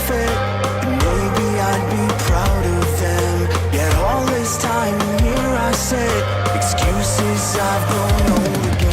fit, and maybe I'd be proud of them. Yet all this time and here I sit, excuses I've grown old again.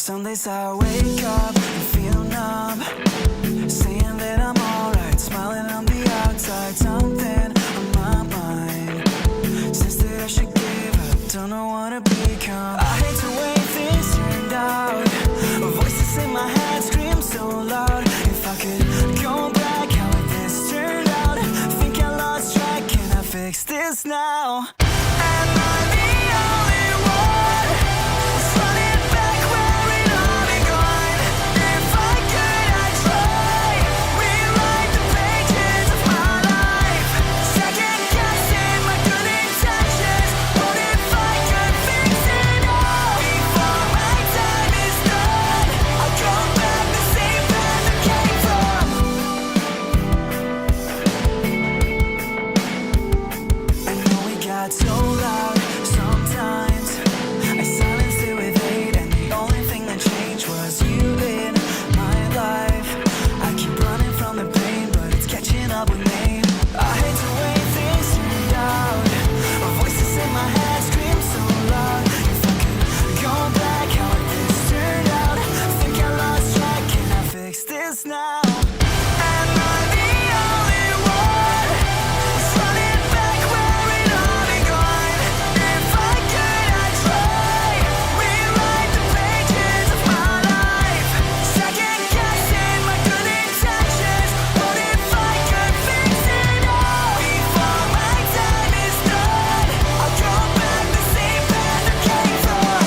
Some days I wake up and feel numb, saying that I'm alright, smiling on the outside. Something on my mind says that I should give up, don't know what to become. I hate the way things turned out, voices in my head scream so loud. If I could go back, how would this turn out? Think I lost track, can I fix this now? Am I the only one who's running back where it all begun? If I could, I'd try rewrite the pages of my life, second guessing my good intentions. What if I could fix it all before my time is done? I'll go back the same path I came from. I know we got so loud sometimes, I silenced it with hate, and the only thing that changed was you in my life. I keep running from the pain, but it's catching up with me. I hate the way things turned out, voices in my head scream so loud. If I could go back, how would this turn out? Think I lost track, can I fix this now? Am I the only one who's running back where it all begun? If I could, I'd try rewrite the pages of my life, second guessing my good intentions. What if I could fix it all before my time is done? I'll go back the same path I came from.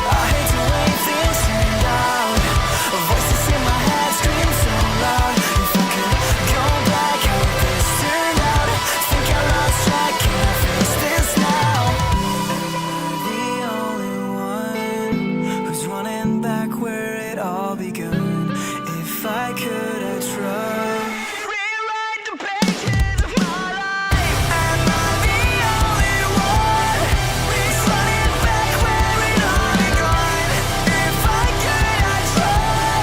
I hate the way things turned out, voices in my head scream so loud. If I could go back, how would this turn out? Think I lost track, can I fix this now? Am I the only one who's running back where it all begun? If I could, I'd try rewrite the pages of my life. Am I the only one who's running back where it all begun? If I could, I'd try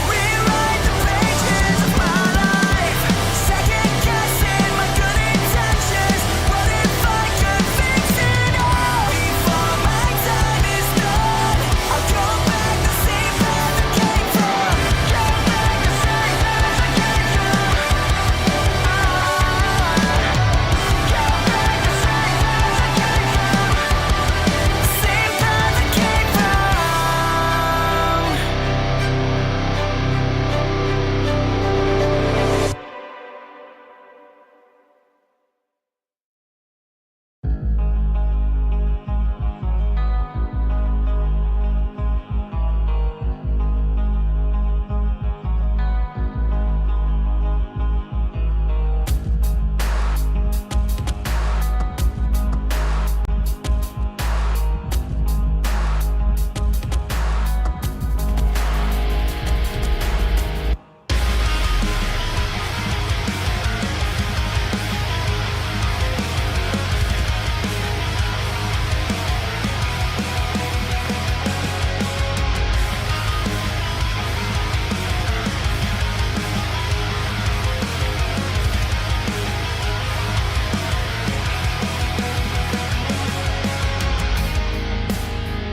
rewrite the pages of my life, second guessing my good intentions. What if I could fix it all before my time is done? I'll go back the same path I came from. Go back the same path I came from. Go back the same path I came from. Same path I came from.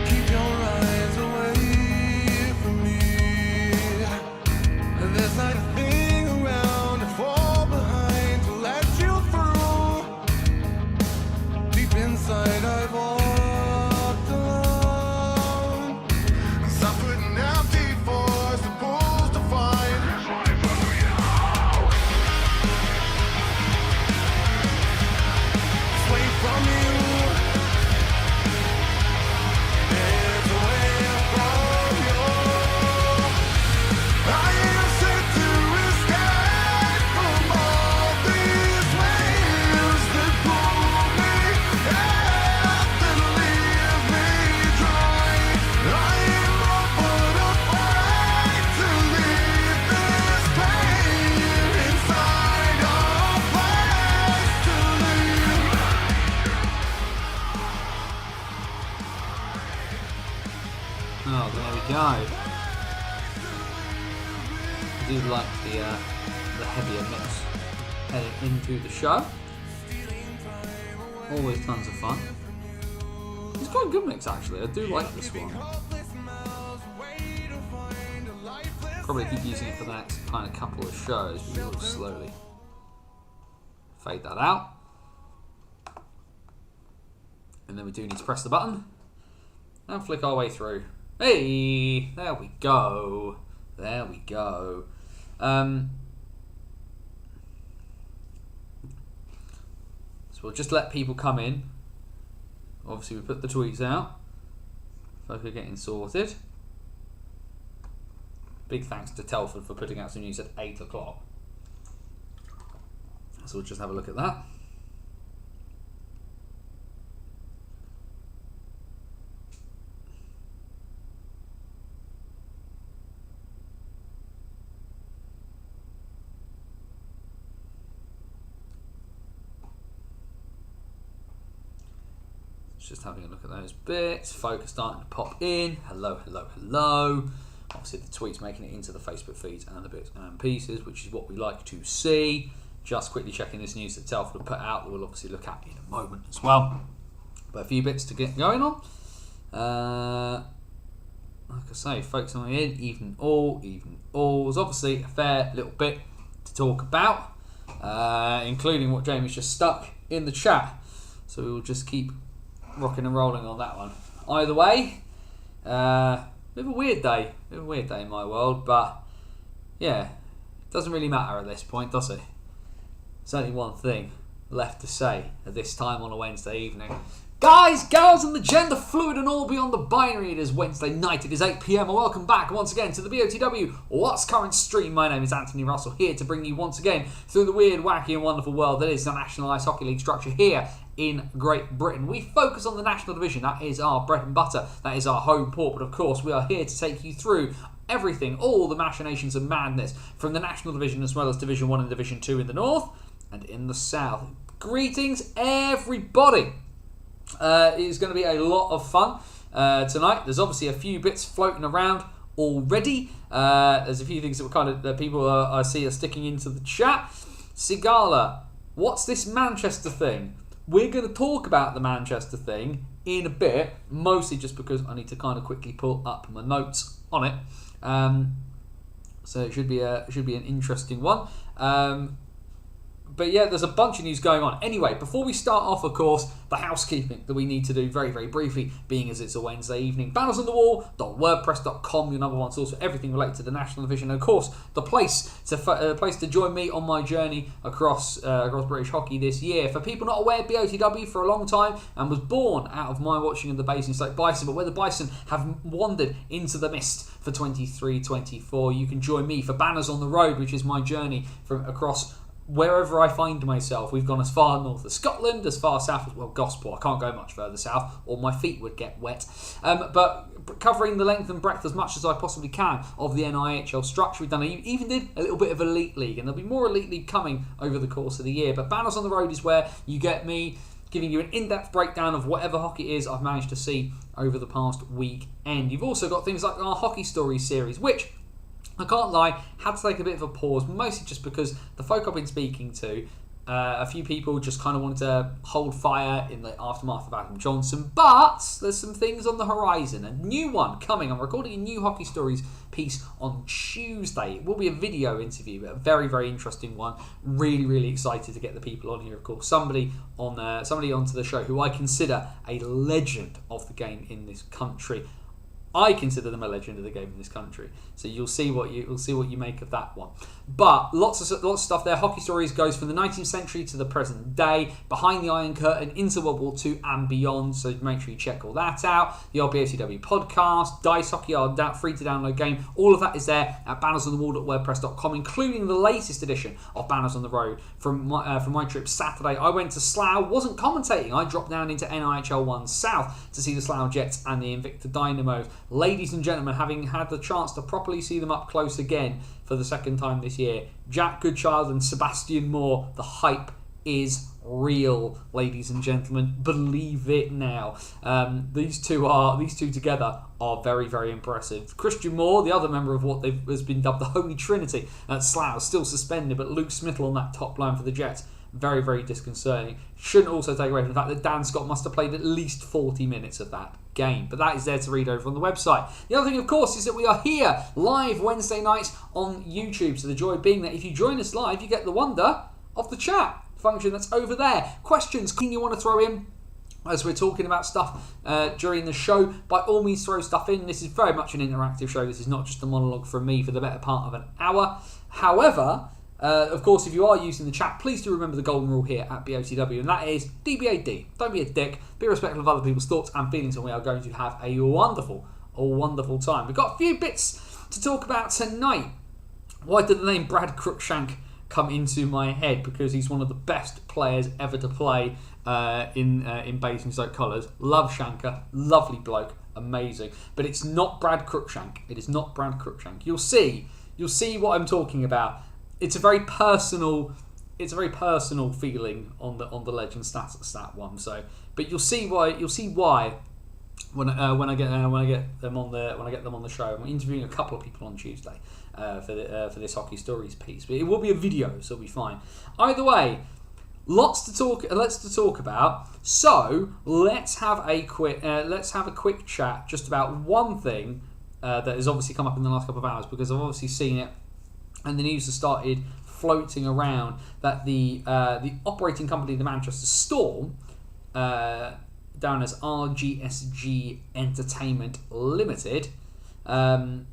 Keep your eyes away from me. There's not a thing around to fall behind to let you through. Deep inside, I've walked alone. Suffered an empty force, the pulls to find. Sway from you. There's a way from you. I am set to escape from all these waves that pull me out and leave me dry. I am but afraid to leave this pain inside a place to live. Oh, there we go. do like the heavier mix heading into the show. Always tons of fun. It's quite a good mix actually. I do like this one. Probably keep using it for the next kind of couple of shows. We will slowly fade that out. And then we do need to press the button and flick our way through. Hey, there we go. There we go. So we'll just let people come in. Obviously we put the tweets out. Folk are getting sorted. Big thanks to Telford for putting out some news at 8 o'clock. So we'll just have a look at that. Just having a look at those bits. Folk are starting to pop in. Hello, hello, hello. Obviously the tweets making it into the Facebook feeds and the bits and pieces, which is what we like to see. Just quickly checking this news that Telford have put out that we'll obviously look at in a moment as well. But a few bits to get going on. Like I say, folks on in, evening all. There's obviously a fair little bit to talk about, including what Jamie's just stuck in the chat. So we'll just keep rocking and rolling on that one. Either way, bit of a weird day in my world, but yeah, it doesn't really matter at this point, does it? There's only one thing left to say at this time on a Wednesday evening. Guys, girls, and the gender fluid and all beyond the binary, it is Wednesday night, it is 8 PM, and welcome back once again to the BOTW What's Current stream. My name is Anthony Russell, here to bring you once again through the weird, wacky and wonderful world that is the National Ice Hockey League structure here in Great Britain. We focus on the National Division, that is our bread and butter, that is our home port, but of course we are here to take you through everything, all the machinations and madness from the National Division as well as Division 1 and Division 2 in the north and in the south. Greetings everybody! It is going to be a lot of fun tonight. There's obviously a few bits floating around already. There's a few things that people I see are sticking into the chat. Sigala, what's this Manchester thing? We're going to talk about the Manchester thing in a bit, mostly just because I need to kind of quickly pull up my notes on it. So it should be an interesting one. But yeah, there's a bunch of news going on. Anyway, before we start off, of course, the housekeeping that we need to do very, very briefly, being as it's a Wednesday evening. Bannersonthewall.wordpress.com, your number one source for everything related to the National Division. And of course, the place to join me on my journey across British hockey this year. For people not aware, BOTW for a long time and was born out of my watching of the Basing Stoke Bison, but where the Bison have wandered into the mist for 23-24, you can join me for Banners on the Road, which is my journey from across wherever I find myself. We've gone as far north as Scotland, as far south as, well, Gosport. I can't go much further south or my feet would get wet. But covering the length and breadth as much as I possibly can of the NIHL structure. We've done even did a little bit of Elite League, and there'll be more Elite League coming over the course of the year. But Banners on the Road is where you get me giving you an in-depth breakdown of whatever hockey is I've managed to see over the past weekend. You've also got things like our Hockey Stories series, which, I can't lie, had to take a bit of a pause, mostly just because the folk I've been speaking to, a few people just kind of wanted to hold fire in the aftermath of Adam Johnson, but there's some things on the horizon. A new one coming. I'm recording a new Hockey Stories piece on Tuesday. It will be a video interview, but a very, very interesting one. Really, really excited to get the people on here, of course. Somebody onto the show who I consider a legend of the game in this country. I consider them a legend of the game in this country. So you'll see what you make of that one. But lots of stuff there. Hockey Stories goes from the 19th century to the present day, behind the Iron Curtain, into World War II and beyond. So make sure you check all that out. The RBOTW podcast, Dice Hockey, our free to download game. All of that is there at bannersonthewall.wordpress.com, including the latest edition of Banners on the Road from my trip Saturday. I went to Slough, wasn't commentating. I dropped down into NIHL 1 South to see the Slough Jets and the Invicta Dynamos. Ladies and gentlemen, having had the chance to properly see them up close again for the second time this year, Jack Goodchild and Sebastian Moore, the hype is real, ladies and gentlemen. Believe it now. These two together are very, very impressive. Christian Moore, the other member of what has been dubbed the Holy Trinity at Slough, still suspended, but Luke Smithell on that top line for the Jets, very, very disconcerting. Shouldn't also take away from the fact that Dan Scott must have played at least 40 minutes of that game, but that is there to read over on the website. The other thing, of course, is that we are here live Wednesday nights on YouTube, so the joy being that if you join us live, you get the wonder of the chat function that's over there. Questions you want to throw in as we're talking about stuff during the show, by all means throw stuff in. This is very much an interactive show. This is not just a monologue from me for the better part of an hour. However, of course, if you are using the chat, please do remember the golden rule here at BOTW, and that is DBAD. Don't be a dick. Be respectful of other people's thoughts and feelings, and we are going to have a wonderful time. We've got a few bits to talk about tonight. Why did the name Brad Cruikshank come into my head? Because he's one of the best players ever to play in Basingstoke colours. Love Shanker, lovely bloke, amazing. But it's not Brad Cruikshank. It is not Brad Cruikshank. You'll see what I'm talking about. It's a very personal feeling on the Legend stat one. So, but you'll see why when I get them on the show. I'm interviewing a couple of people on Tuesday for this Hockey Stories piece, but it will be a video, so it'll be fine. Either way, lots to talk about. So let's have a quick chat just about one thing that has obviously come up in the last couple of hours, because I've obviously seen it. And the news has started floating around that the operating company, the Manchester Storm, down as RGSG Entertainment Limited, are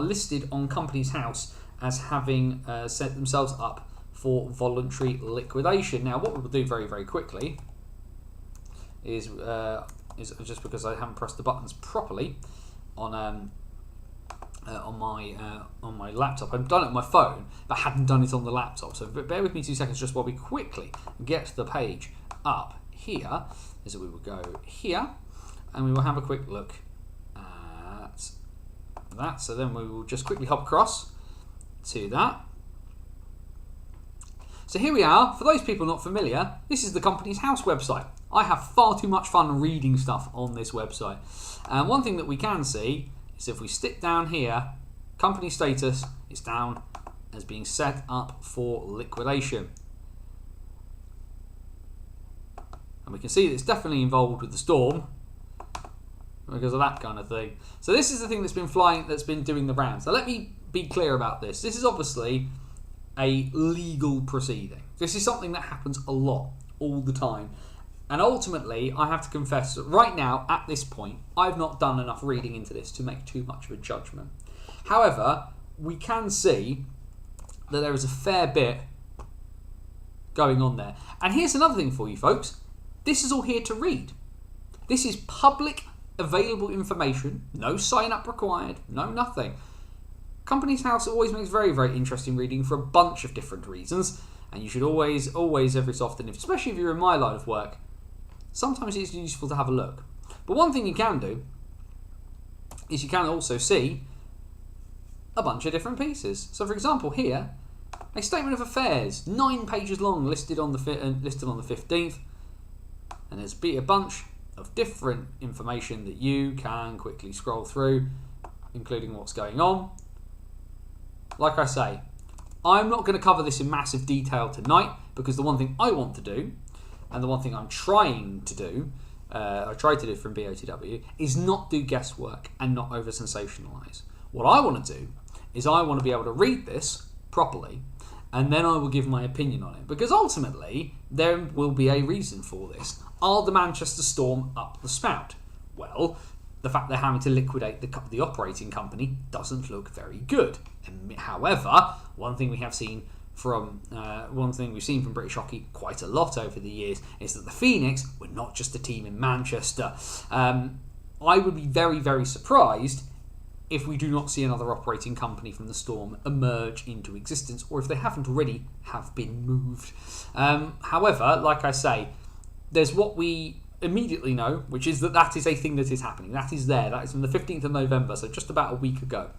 listed on Companies House as having set themselves up for voluntary liquidation. Now, what we'll do very, very quickly is just because I haven't pressed the buttons properly on my laptop. I've done it on my phone, but hadn't done it on the laptop. So bear with me 2 seconds just while we quickly get the page up here. Is that we will go here, and we will have a quick look at that. So then we will just quickly hop across to that. So here we are. For those people not familiar, this is the Companies House website. I have far too much fun reading stuff on this website. And one thing that we can see is if we stick down here, company status is down as being set up for liquidation. And we can see that it's definitely involved with the Storm because of that kind of thing. So this is the thing that's been doing the rounds. Now let me be clear about this. This is obviously a legal proceeding. This is something that happens a lot, all the time. And ultimately, I have to confess that right now, at this point, I've not done enough reading into this to make too much of a judgment. However, we can see that there is a fair bit going on there. And here's another thing for you folks. This is all here to read. This is public available information. No sign up required. No nothing. Companies House always makes very, very interesting reading for a bunch of different reasons. And you should always, every so often, especially if you're in my line of work, sometimes it's useful to have a look. But one thing you can do is you can also see a bunch of different pieces. So, for example, here, a statement of affairs, 9 pages long, listed on the 15th, and there's a bunch of different information that you can quickly scroll through, including what's going on. Like I say, I'm not going to cover this in massive detail tonight because the one thing I want to do, and the one thing I'm trying to do, I tried to do from BOTW, is not do guesswork and not over sensationalise. What I want to do is I want to be able to read this properly, and then I will give my opinion on it. Because ultimately, there will be a reason for this. Are the Manchester Storm up the spout? Well, the fact they're having to liquidate the operating company doesn't look very good. However, one thing we've seen from British hockey quite a lot over the years is that the Phoenix were not just a team in Manchester. I would be very, very surprised if we do not see another operating company from the Storm emerge into existence, or if they haven't already have been moved. However, like I say, there's what we immediately know, which is that is a thing that is happening. That is there. That is from the 15th of November, so just about a week ago.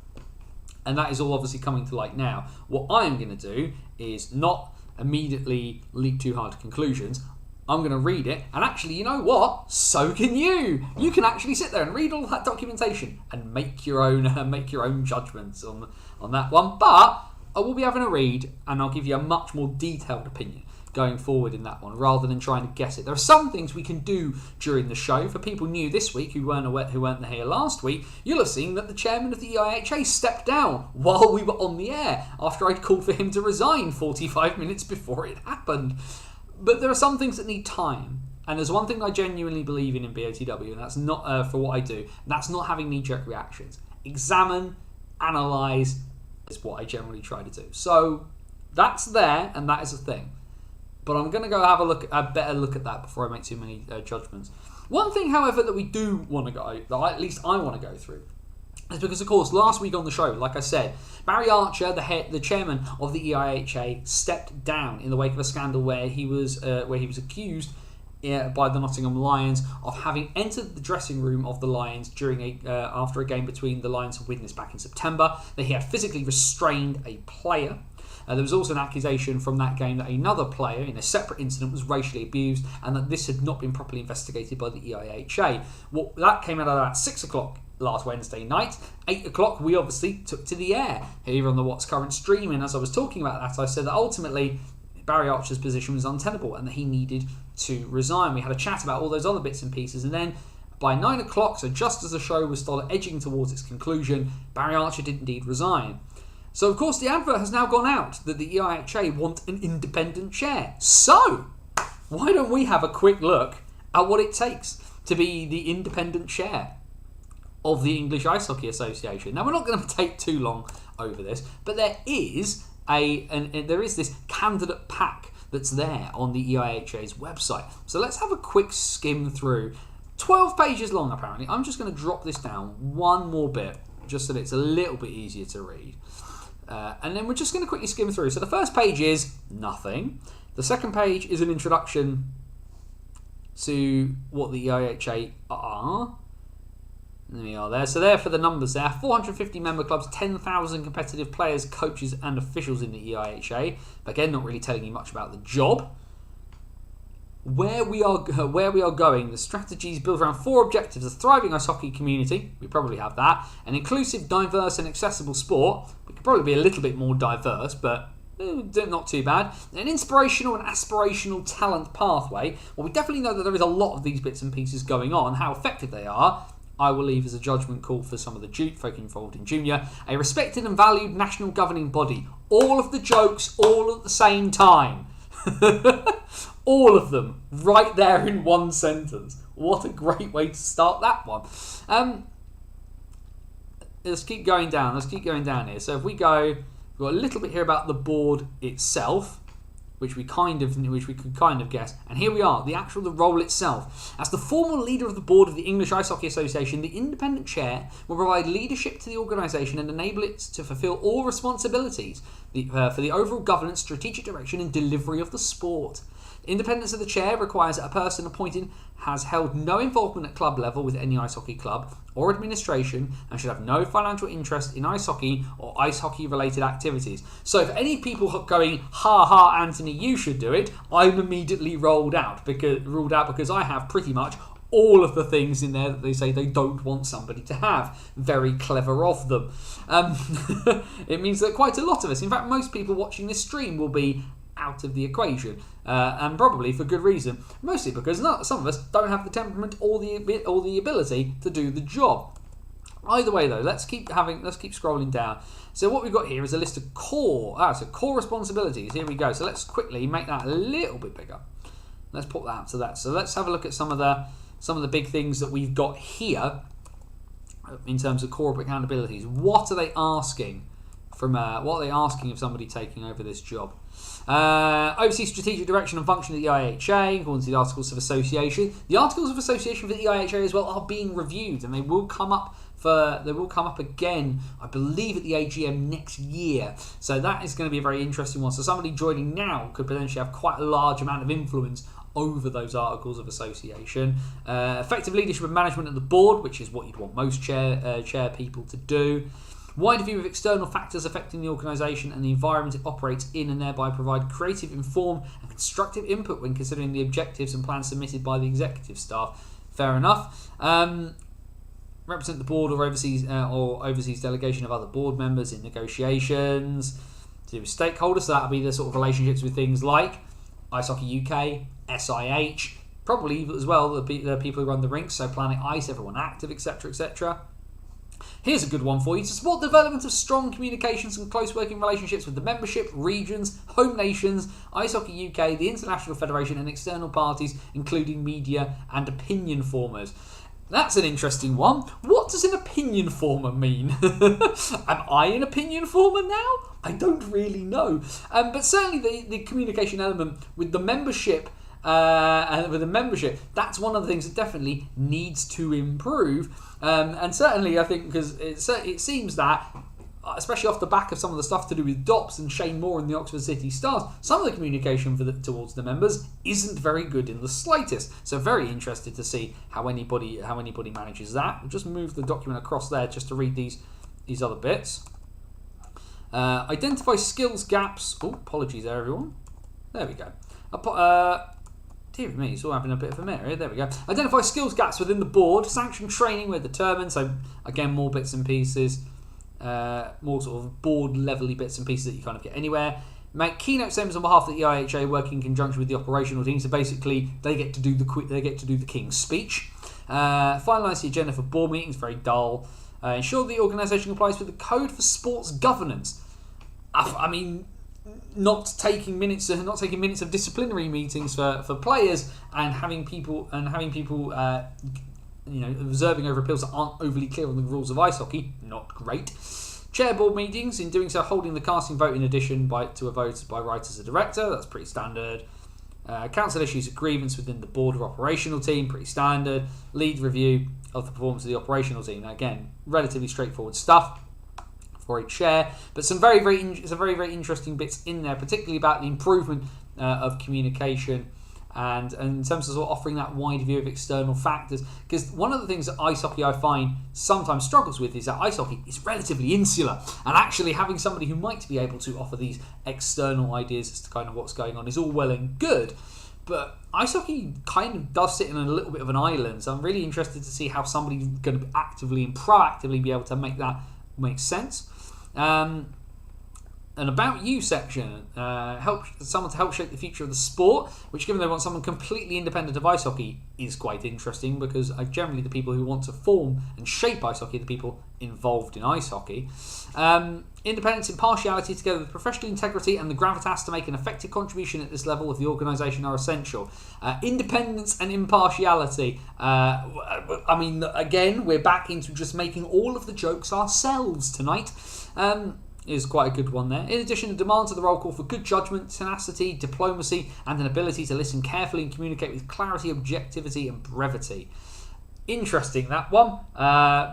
And that is all obviously coming to light now. What I am going to do is not immediately leap too hard to conclusions. I'm going to read it, and actually, you know what? So can you. You can actually sit there and read all that documentation and make your own judgments on that one. But I will be having a read, and I'll give you a much more detailed opinion going forward in that one, rather than trying to guess it. There are some things we can do during the show. For people new this week who weren't here last week, you'll have seen that the chairman of the EIHA stepped down while we were on the air after I'd called for him to resign 45 minutes before it happened. But there are some things that need time. And there's one thing I genuinely believe in BOTW, and that's not for what I do. That's not having knee-jerk reactions. Examine, analyse is what I generally try to do. So that's there, and that is a thing. But I'm going to go have a better look at that before I make too many judgments. One thing, however, that we do want to go, that at least I want to go through, is because, of course, last week on the show, like I said, Barry Archer, the chairman of the EIHA, stepped down in the wake of a scandal where he was accused by the Nottingham Lions of having entered the dressing room of the Lions during after a game between the Lions and Widnes back in September, that he had physically restrained a player. There was also an accusation from that game that another player in a separate incident was racially abused, and that this had not been properly investigated by the EIHA. Well, that came out at 6 o'clock last Wednesday night. 8 o'clock we obviously took to the air here on the What's Current stream, and as I was talking about that, I said that ultimately Barry Archer's position was untenable and that he needed to resign. We had a chat about all those other bits and pieces, and then by 9 o'clock, so just as the show was started edging towards its conclusion, Barry Archer did indeed resign. So, of course, the advert has now gone out that the EIHA want an independent chair. So, why don't we have a quick look at what it takes to be the independent chair of the English Ice Hockey Association? Now, we're not going to take too long over this, but there is this candidate pack that's there on the EIHA's website. So let's have a quick skim through. 12 pages long, apparently. I'm just going to drop this down one more bit, just so that it's a little bit easier to read. And then we're just going to quickly skim through. So the first page is nothing. The second page is an introduction to what the EIHA are. There we are there. So there for the numbers there. 450 member clubs, 10,000 competitive players, coaches and officials in the EIHA. But again, not really telling you much about the job. Where we are going, the strategy is built around 4 objectives: a thriving ice hockey community, we probably have that; an inclusive, diverse and accessible sport, we could probably be a little bit more diverse, but not too bad; an inspirational and aspirational talent pathway. Well, we definitely know that there is a lot of these bits and pieces going on. How effective they are, I will leave as a judgment call for some of the folk involved in junior. A respected and valued national governing body. All of the jokes, all at the same time. All of them, right there in one sentence. What a great way to start that one. Let's keep going down. Here. So if we go, we've got a little bit here about the board itself, which we could kind of guess. And here we are, the role itself. As the formal leader of the board of the English Ice Hockey Association, the independent chair will provide leadership to the organisation and enable it to fulfil all responsibilities for the overall governance, strategic direction and delivery of the sport. Independence of the chair requires that a person appointed has held no involvement at club level with any ice hockey club or administration and should have no financial interest in ice hockey or ice hockey related activities. So if any people are going, ha ha, Anthony, you should do it, I'm immediately ruled out because I have pretty much all of the things in there that they say they don't want somebody to have. Very clever of them. It means that quite a lot of us, in fact most people watching this stream, will be out of the equation, and probably for good reason. Mostly because some of us don't have the temperament or the ability to do the job. Either way, though, let's keep scrolling down. So what we've got here is a list of core responsibilities. Here we go. So let's quickly make that a little bit bigger. Let's put that up to that. So let's have a look at some of the big things that we've got here in terms of corporate accountabilities. What are they asking of somebody taking over this job? Oversee strategic direction and function of the EIHA according to the Articles of Association. The Articles of Association for the EIHA as well are being reviewed, and they will come up again, I believe, at the AGM next year. So that is going to be a very interesting one. So somebody joining now could potentially have quite a large amount of influence over those Articles of Association. Effective leadership and management of the board, which is what you'd want most chair people to do. Wider view of external factors affecting the organisation and the environment it operates in, and thereby provide creative, informed and constructive input when considering the objectives and plans submitted by the executive staff. Fair enough. Represent the board or overseas delegation of other board members in negotiations. To do with stakeholders, so that'll be the sort of relationships with things like Ice Hockey UK, SIH, probably as well the people who run the rinks, so Planet Ice, Everyone Active, etc., etc. Here's a good one for you: to support the development of strong communications and close working relationships with the membership, regions, home nations, Ice Hockey UK, the International Federation and external parties, including media and opinion formers. That's an interesting one. What does an opinion former mean? Am I an opinion former now? I don't really know. But certainly the communication element with the membership, that's one of the things that definitely needs to improve. And certainly I think because it seems that, especially off the back of some of the stuff to do with DOPS and Shane Moore and the Oxford City Stars, some of the communication towards the members isn't very good in the slightest. So very interested to see how anybody manages that. We'll just move the document across there just to read these other bits. Identify skills gaps. Oh, apologies there, everyone. There we go. Dear me, it's all having a bit of a mare here. There we go. Identify skills gaps within the board. Sanction training where determined. So again, more bits and pieces. More sort of board levelly bits and pieces that you kind of get anywhere. Make keynote statements on behalf of the EIHA, working in conjunction with the operational team. So basically, they get to do the King's Speech. Finalise the agenda for board meetings. Very dull. Ensure the organisation complies with the Code for Sports Governance. I mean, not taking minutes of disciplinary meetings for players and having people observing over appeals that aren't overly clear on the rules of ice hockey, not great. Chair board meetings, in doing so holding the casting vote in addition to a vote by right as a director, that's pretty standard. Council issues a grievance within the board or operational team, pretty standard. Lead review of the performance of the operational team. Now again, relatively straightforward stuff for a chair, but some very, very interesting bits in there, particularly about the improvement of communication and in terms of sort of offering that wide view of external factors. Because one of the things that ice hockey I find sometimes struggles with is that ice hockey is relatively insular, and actually having somebody who might be able to offer these external ideas as to kind of what's going on is all well and good, but ice hockey kind of does sit in a little bit of an island. So I'm really interested to see how somebody's going to actively and proactively be able to make that make sense. An About You section, help someone to help shape the future of the sport, which, given they want someone completely independent of ice hockey, is quite interesting, because generally the people who want to form and shape ice hockey are the people involved in ice hockey. Independence, impartiality, together with professional integrity and the gravitas to make an effective contribution at this level of the organisation are essential. Independence and impartiality. I mean, again, we're back into just making all of the jokes ourselves tonight. Is quite a good one there. In addition, the demands of the role call for good judgment, tenacity, diplomacy, and an ability to listen carefully and communicate with clarity, objectivity, and brevity. Interesting, that one,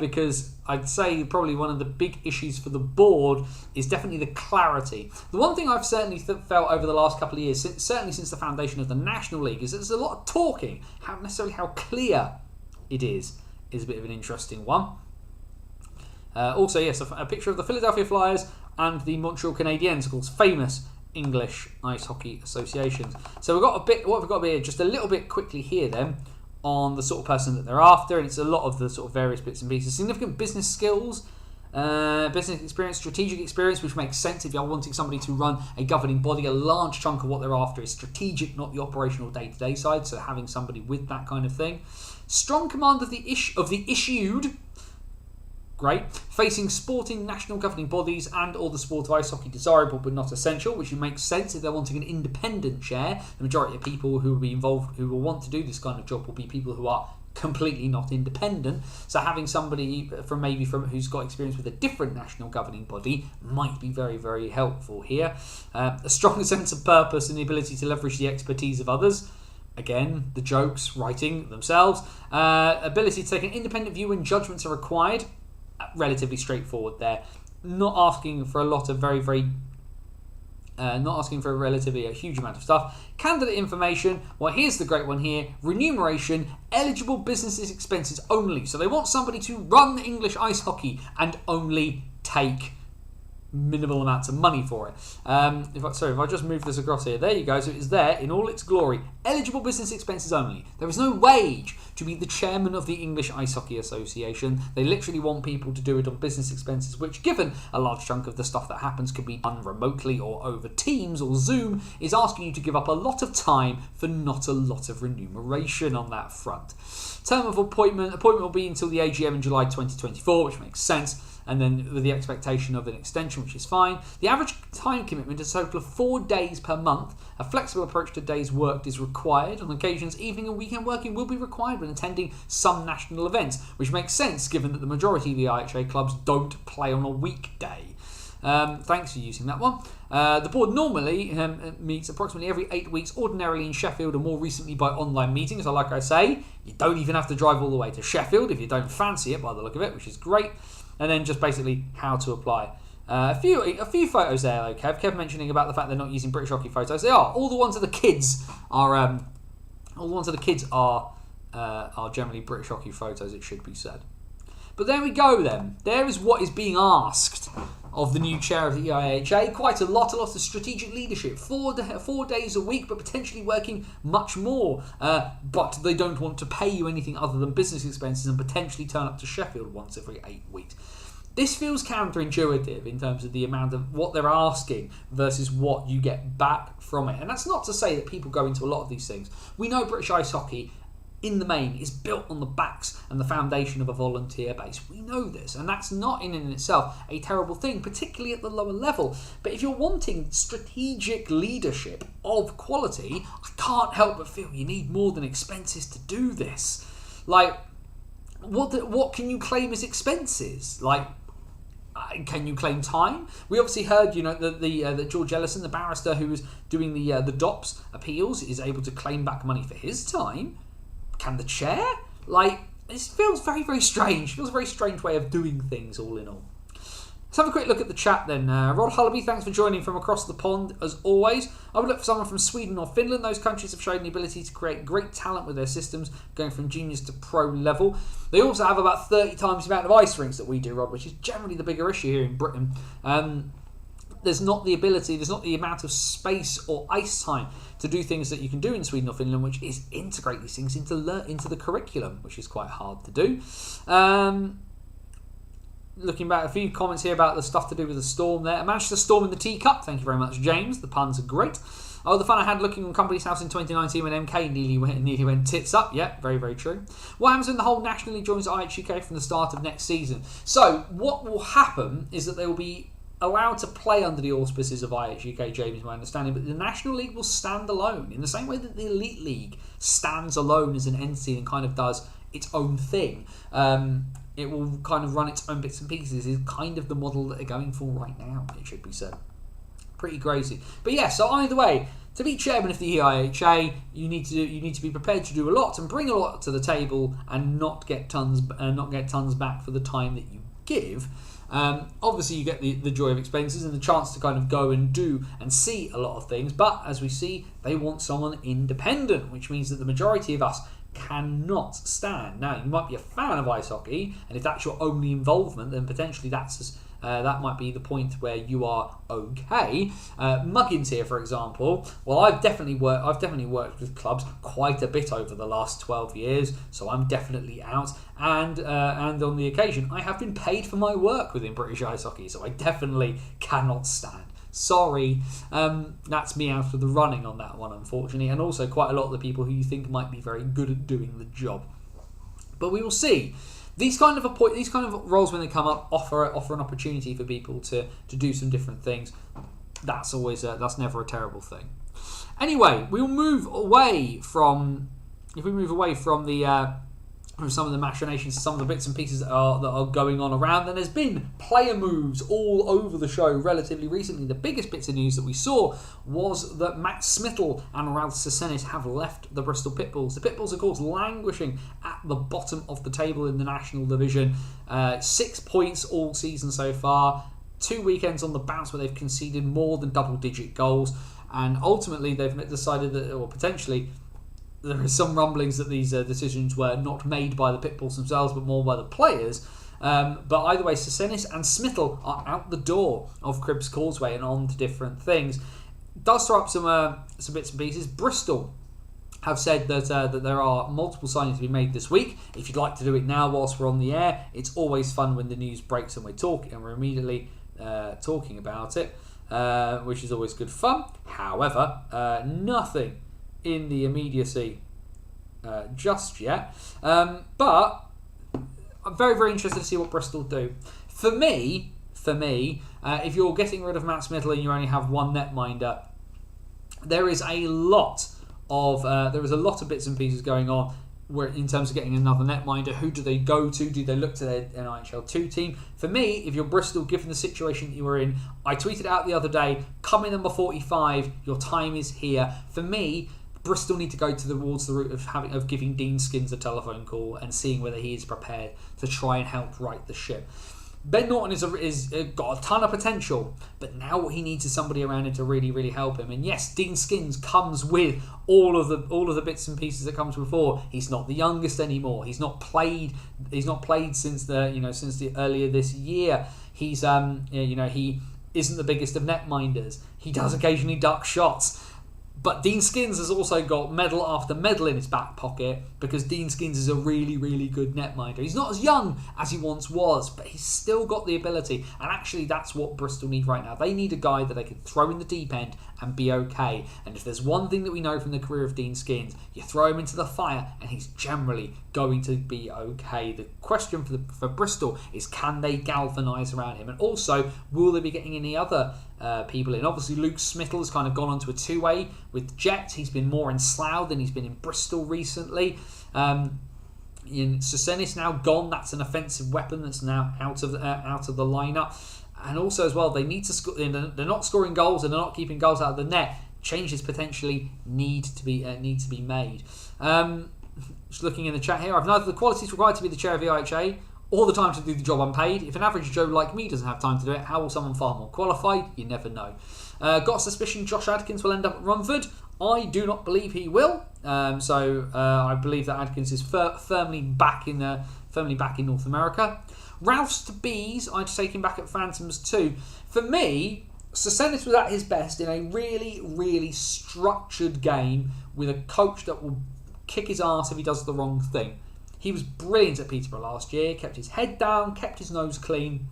because I'd say probably one of the big issues for the board is definitely the clarity. The one thing I've certainly felt over the last couple of years, certainly since the foundation of the National League, is that there's a lot of talking. How necessarily how clear it is a bit of an interesting one. Also, yes, a picture of the Philadelphia Flyers and the Montreal Canadiens, of course, famous English ice hockey associations. So we've got what we've got here, just a little bit quickly here then, on the sort of person that they're after, and it's a lot of the sort of various bits and pieces. Significant business skills, business experience, strategic experience, which makes sense if you're wanting somebody to run a governing body. A large chunk of what they're after is strategic, not the operational day-to-day side, so having somebody with that kind of thing. Strong command of the issued. Great. Facing sporting national governing bodies and or the sport of ice hockey, desirable but not essential, which makes sense if they're wanting an independent chair. The majority of people who will be involved, who will want to do this kind of job, will be people who are completely not independent. So having somebody from who's got experience with a different national governing body might be very, very helpful here. A strong sense of purpose and the ability to leverage the expertise of others. Again, the jokes writing themselves. Ability to take an independent view when judgments are required. Relatively straightforward there. Not asking for a lot of not asking for a huge amount of stuff. Candidate information. Well, here's the great one here. Remuneration. Eligible businesses expenses only. So they want somebody to run English ice hockey and only take minimal amounts of money for it. If I just move this across here, there you go. So it's there in all its glory. Eligible business expenses only. There is no wage to be the chairman of the English Ice Hockey Association. They literally want people to do it on business expenses, which, given a large chunk of the stuff that happens can be done remotely or over Teams or Zoom, is asking you to give up a lot of time for not a lot of remuneration on that front. Term of appointment will be until the AGM in July 2024, which makes sense. And then with the expectation of an extension, which is fine. The average time commitment is a total of 4 days per month. A flexible approach to days worked is required. On occasions, evening and weekend working will be required when attending some national events, which makes sense given that the majority of the IHA clubs don't play on a weekday. Thanks for using that one. The board normally meets approximately every 8 weeks, ordinarily in Sheffield, or more recently by online meetings. So like I say, you don't even have to drive all the way to Sheffield if you don't fancy it by the look of it, which is great. And then just basically how to apply. A few photos there, though, Kev. Kev mentioning about the fact they're not using British hockey photos. They are. All the ones of the kids are generally British hockey photos, it should be said. But there we go then. There is what is being asked of the new chair of the EIHA. Quite a lot of strategic leadership. 4 days a week, but potentially working much more. But they don't want to pay you anything other than business expenses and potentially turn up to Sheffield once every 8 weeks. This feels counterintuitive in terms of the amount of what they're asking versus what you get back from it. And that's not to say that people go into a lot of these things. We know British ice hockey in the main is built on the backs and the foundation of a volunteer base. We know this, and that's not in and itself a terrible thing, particularly at the lower level. But if you're wanting strategic leadership of quality, I can't help but feel you need more than expenses to do this. Like, what can you claim as expenses? Like, can you claim time? We obviously heard, that George Ellison, the barrister who was doing the DOPS appeals, is able to claim back money for his time. Can the chair? Like, it feels very, very strange. It feels a very strange way of doing things, all in all. Let's have a quick look at the chat then. Rod Hullaby, thanks for joining from across the pond, as always. I would look for someone from Sweden or Finland. Those countries have shown the ability to create great talent with their systems, going from juniors to pro level. They also have about 30 times the amount of ice rinks that we do, Rod, which is generally the bigger issue here in Britain. There's not the ability, there's not the amount of space or ice time to do things that you can do in Sweden or Finland, which is integrate these things into the curriculum, which is quite hard to do. Looking back, a few comments here about the stuff to do with the Storm there. Manchester Storm in the teacup. Thank you very much, James. The puns are great. Oh, the fun I had looking on Company's House in 2019 when MK nearly went tits up. Yeah, very, very true. What happens when the whole National League joins IHUK from the start of next season? So, what will happen is that they will be allowed to play under the auspices of IHUK, James, my understanding, but the National League will stand alone in the same way that the Elite League stands alone as an entity and kind of does its own thing. It will kind of run its own bits and pieces. Is kind of the model that they're going for right now, it should be said. Pretty crazy. But yeah, so either way, to be chairman of the EIHA, you need to be prepared to do a lot and bring a lot to the table and not get tons back for the time that you give. Obviously you get the joy of expenses and the chance to kind of go and do and see a lot of things, but as we see, they want someone independent, which means that the majority of us cannot stand. Now, you might be a fan of ice hockey, and if that's your only involvement, then potentially that might be the point where you are okay. Muggins here, for example. Well, I've definitely worked with clubs quite a bit over the last 12 years, so I'm definitely out. And on the occasion, I have been paid for my work within British ice hockey, so I definitely cannot stand. Sorry, that's me out of the running on that one, unfortunately, and also quite a lot of the people who you think might be very good at doing the job. But we will see. These kind of roles, when they come up, offer an opportunity for people to do some different things. That's never a terrible thing. Anyway, we'll move away from from some of the machinations, some of the bits and pieces that are going on around. And there's been player moves all over the show relatively recently. The biggest bits of news that we saw was that Matt Smittle and Ralph Sesenis have left the Bristol Pitbulls. The Pitbulls, of course, languishing at the bottom of the table in the National Division. 6 points all season so far. 2 weekends on the bounce where they've conceded more than double-digit goals. And ultimately, they've decided that, or potentially, there are some rumblings that these decisions were not made by the Pitbulls themselves, but more by the players. But either way, Sesenis and Smithel are out the door of Cribbs Causeway and on to different things. Does throw up some bits and pieces. Bristol have said that there are multiple signings to be made this week. If you'd like to do it now whilst we're on the air, it's always fun when the news breaks and we're immediately talking about it, which is always good fun. However, nothing in the immediacy just yet. But I'm very, very interested to see what Bristol do. For me, if you're getting rid of Matt Smithel and you only have one netminder, there is a lot of bits and pieces going on where in terms of getting another netminder. Who do they go to? Do they look to their NIHL 2 team? For me, if you're Bristol, given the situation that you were in, I tweeted out the other day, come in number 45, your time is here. For me, Bristol need to go towards the route of giving Dean Skins a telephone call and seeing whether he is prepared to try and help right the ship. Ben Norton is got a ton of potential, but now what he needs is somebody around him to really, really help him. And yes, Dean Skins comes with all of the bits and pieces that comes before. He's not the youngest anymore. He's not played since the earlier this year. He's he isn't the biggest of netminders. He does occasionally duck shots. But Dean Skins has also got medal after medal in his back pocket because Dean Skins is a really, really good netminder. He's not as young as he once was, but he's still got the ability. And actually, that's what Bristol need right now. They need a guy that they can throw in the deep end and be okay. And if there's one thing that we know from the career of Dean Skins, you throw him into the fire and he's generally going to be okay. The question for Bristol is, can they galvanise around him? And also, will they be getting any other people in? Obviously, Luke Smithel has kind of gone onto a two-way with Jet. He's been more in Slough than he's been in Bristol recently. Sesenis now gone. That's an offensive weapon that's now out of the lineup. And also as well, they need to score. They're not scoring goals and they're not keeping goals out of the net. Changes potentially need to be made. Just looking in the chat here, I've neither the qualities required to be the chair of the IHA or the time to do the job unpaid. If an average Joe like me doesn't have time to do it, how will someone far more qualified? You never know. Got a suspicion Josh Adkins will end up at Romford. I do not believe he will. I believe that Adkins is firmly back in North America. Ralph's to Bees, I'd take him back at Phantoms too. For me, Sesenis was at his best in a really, really structured game with a coach that will kick his ass if he does the wrong thing. He was brilliant at Peterborough last year, kept his head down, kept his nose clean,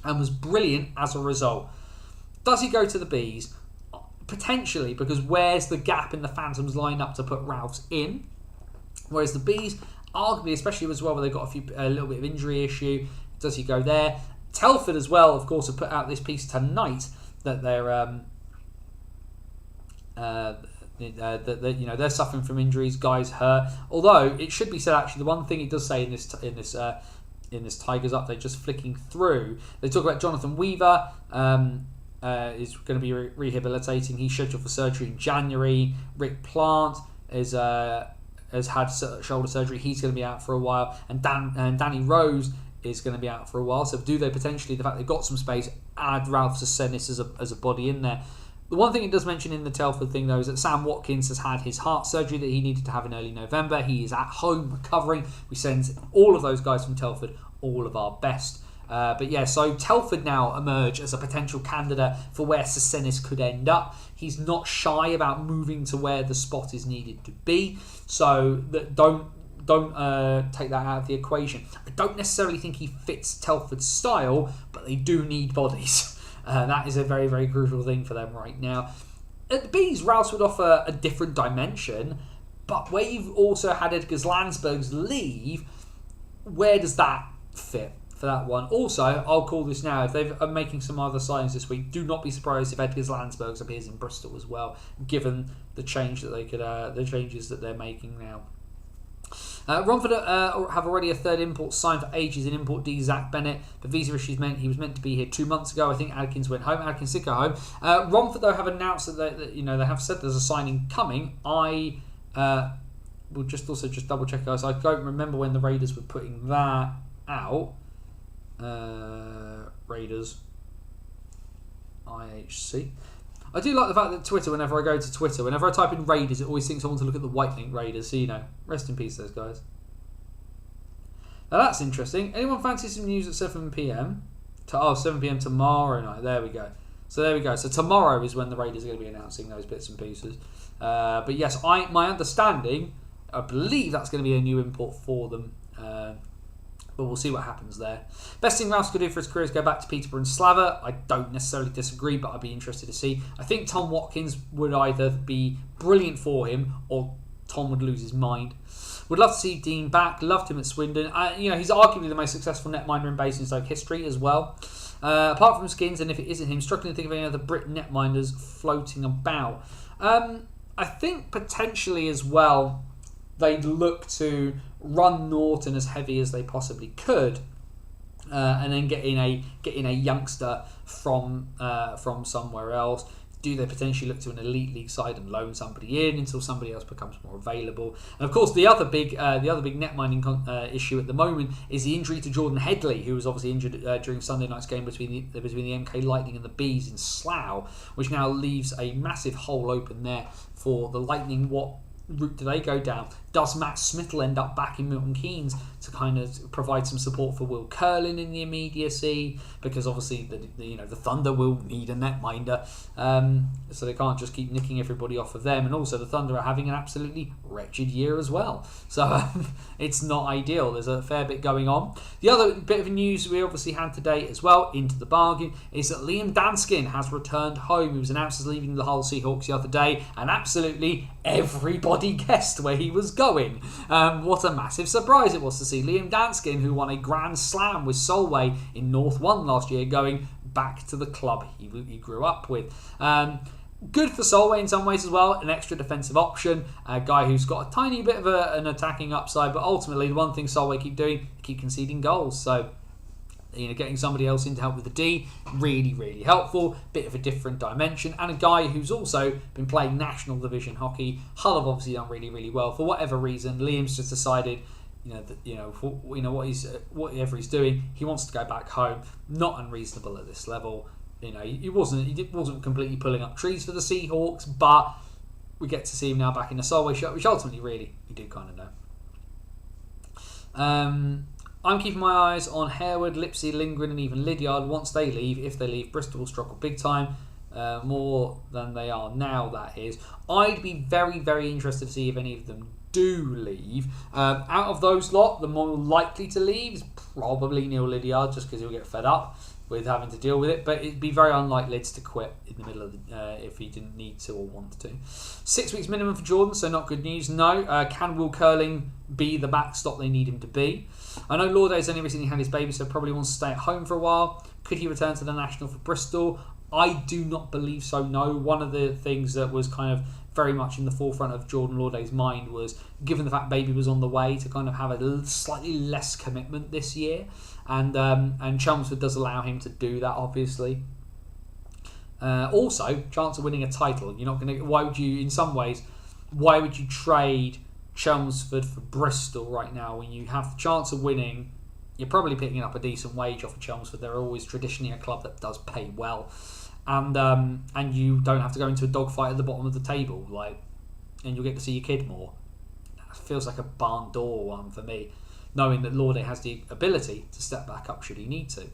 and was brilliant as a result. Does he go to the Bees? Potentially, because where's the gap in the Phantoms lineup to put Ralphs in? Whereas the Bees, arguably, especially as well where they've got a little bit of injury issue, does he go there? Telford as well, of course, have put out this piece tonight that they're suffering from injuries, guys hurt. Although it should be said, actually, the one thing it does say in this Tigers update, just flicking through, they talk about Jonathan Weaver is going to be rehabilitating. He's scheduled for surgery in January. Rick Plant has had shoulder surgery. He's going to be out for a while, and Danny Rose is going to be out for a while. So do they potentially, the fact they've got some space, add Ralph Sesenis as a body in there? The one thing it does mention in the Telford thing, though, is that Sam Watkins has had his heart surgery that he needed to have in early November. He is at home recovering. We send all of those guys from Telford all of our best. So Telford now emerge as a potential candidate for where Sesenis could end up. He's not shy about moving to where the spot is needed to be. So don't take that out of the equation. I don't necessarily think he fits Telford's style, but they do need bodies. That is a very, very crucial thing for them right now. At the Bees, Rouse would offer a different dimension, but where you've also had Edgar Landsberg's leave, where does that fit for that one? Also, I'll call this now, if they are making some other signings this week, do not be surprised if Edgar Landsberg's appears in Bristol as well, given the change that the changes that they're making now. Romford have already a third import signed for ages in import D. Zach Bennett, but visa issues meant he was meant to be here 2 months ago. I think Adkins went home. Adkins did go home. Romford, though, have announced that they have said there's a signing coming. I will just double check, guys. I don't remember when the Raiders were putting that out. Raiders IHC. I do like the fact that Twitter, whenever I go to Twitter, whenever I type in Raiders, it always thinks I want to look at the White Link Raiders. So, rest in peace, those guys. Now that's interesting. Anyone fancy some news at 7 p.m? 7 p.m. tomorrow night. There we go. So tomorrow is when the Raiders are going to be announcing those bits and pieces. But yes, my understanding, I believe that's going to be a new import for them. But we'll see what happens there. Best thing Ralph could do for his career is go back to Peterborough and Slava. I don't necessarily disagree, but I'd be interested to see. I think Tom Watkins would either be brilliant for him or Tom would lose his mind. Would love to see Dean back. Loved him at Swindon. He's arguably the most successful netminder in Basingstoke history as well. Apart from Skins, and if it isn't him, struggling to think of any other Brit netminders floating about. I think potentially as well, they'd look to run Norton as heavy as they possibly could, and then get in a youngster from somewhere else. Do they potentially look to an elite league side and loan somebody in until somebody else becomes more available? And of course, the other big netminding issue at the moment is the injury to Jordan Headley, who was obviously injured during Sunday night's game between the MK Lightning and the Bees in Slough, which now leaves a massive hole open there for the Lightning. What route do they go down? Does Matt Smith'll end up back in Milton Keynes to kind of provide some support for Will Curlin in the immediacy? Because obviously the Thunder will need a netminder, so they can't just keep nicking everybody off of them. And also the Thunder are having an absolutely wretched year as well, so it's not ideal. There's a fair bit going on. The other bit of news we obviously had today as well, into the bargain, is that Liam Danskin has returned home. He was announced as leaving the Hull Seahawks the other day, and absolutely everybody guessed where he was going. What a massive surprise it was to see Liam Danskin, who won a Grand Slam with Solway in North 1 last year, going back to the club he grew up with. Good for Solway in some ways as well, an extra defensive option, a guy who's got a tiny bit of an attacking upside, but ultimately the one thing Solway keep doing, keep conceding goals. So getting somebody else in to help with the D, really, really helpful. Bit of a different dimension, and a guy who's also been playing National Division hockey. Hull have obviously done really, really well. For whatever reason, Liam's just decided, whatever he's doing, he wants to go back home. Not unreasonable at this level. He wasn't completely pulling up trees for the Seahawks, but we get to see him now back in the Solway shirt, which ultimately, really, we do kind of know. I'm keeping my eyes on Harewood, Lipsy, Lindgren and even Lydiard once they leave. If they leave, Bristol will struggle big time, more than they are now, that is. I'd be very, very interested to see if any of them do leave. Out of those lot, the more likely to leave is probably Neil Lydiard, just because he'll get fed up with having to deal with it, but it'd be very unlikely Lids to quit in the middle of if he didn't need to or wanted to. 6 weeks minimum for Jordan, so not good news. No. Can Will Curling be the backstop they need him to be? I know Lauderdale's only recently had his baby, so probably wants to stay at home for a while. Could he return to the National for Bristol? I do not believe so, no. One of the things that was kind of very much in the forefront of Jordan Lauderdale's mind was, given the fact baby was on the way, to kind of have a slightly less commitment this year. And Chelmsford does allow him to do that, obviously. Also, chance of winning a title. You're not going to. Why would you? In some ways, why would you trade Chelmsford for Bristol right now when you have the chance of winning? You're probably picking up a decent wage off of Chelmsford. They're always traditionally a club that does pay well, and you don't have to go into a dogfight at the bottom of the table, and you'll get to see your kid more. That feels like a barn door one for me, knowing that Lauderdale has the ability to step back up should he need to.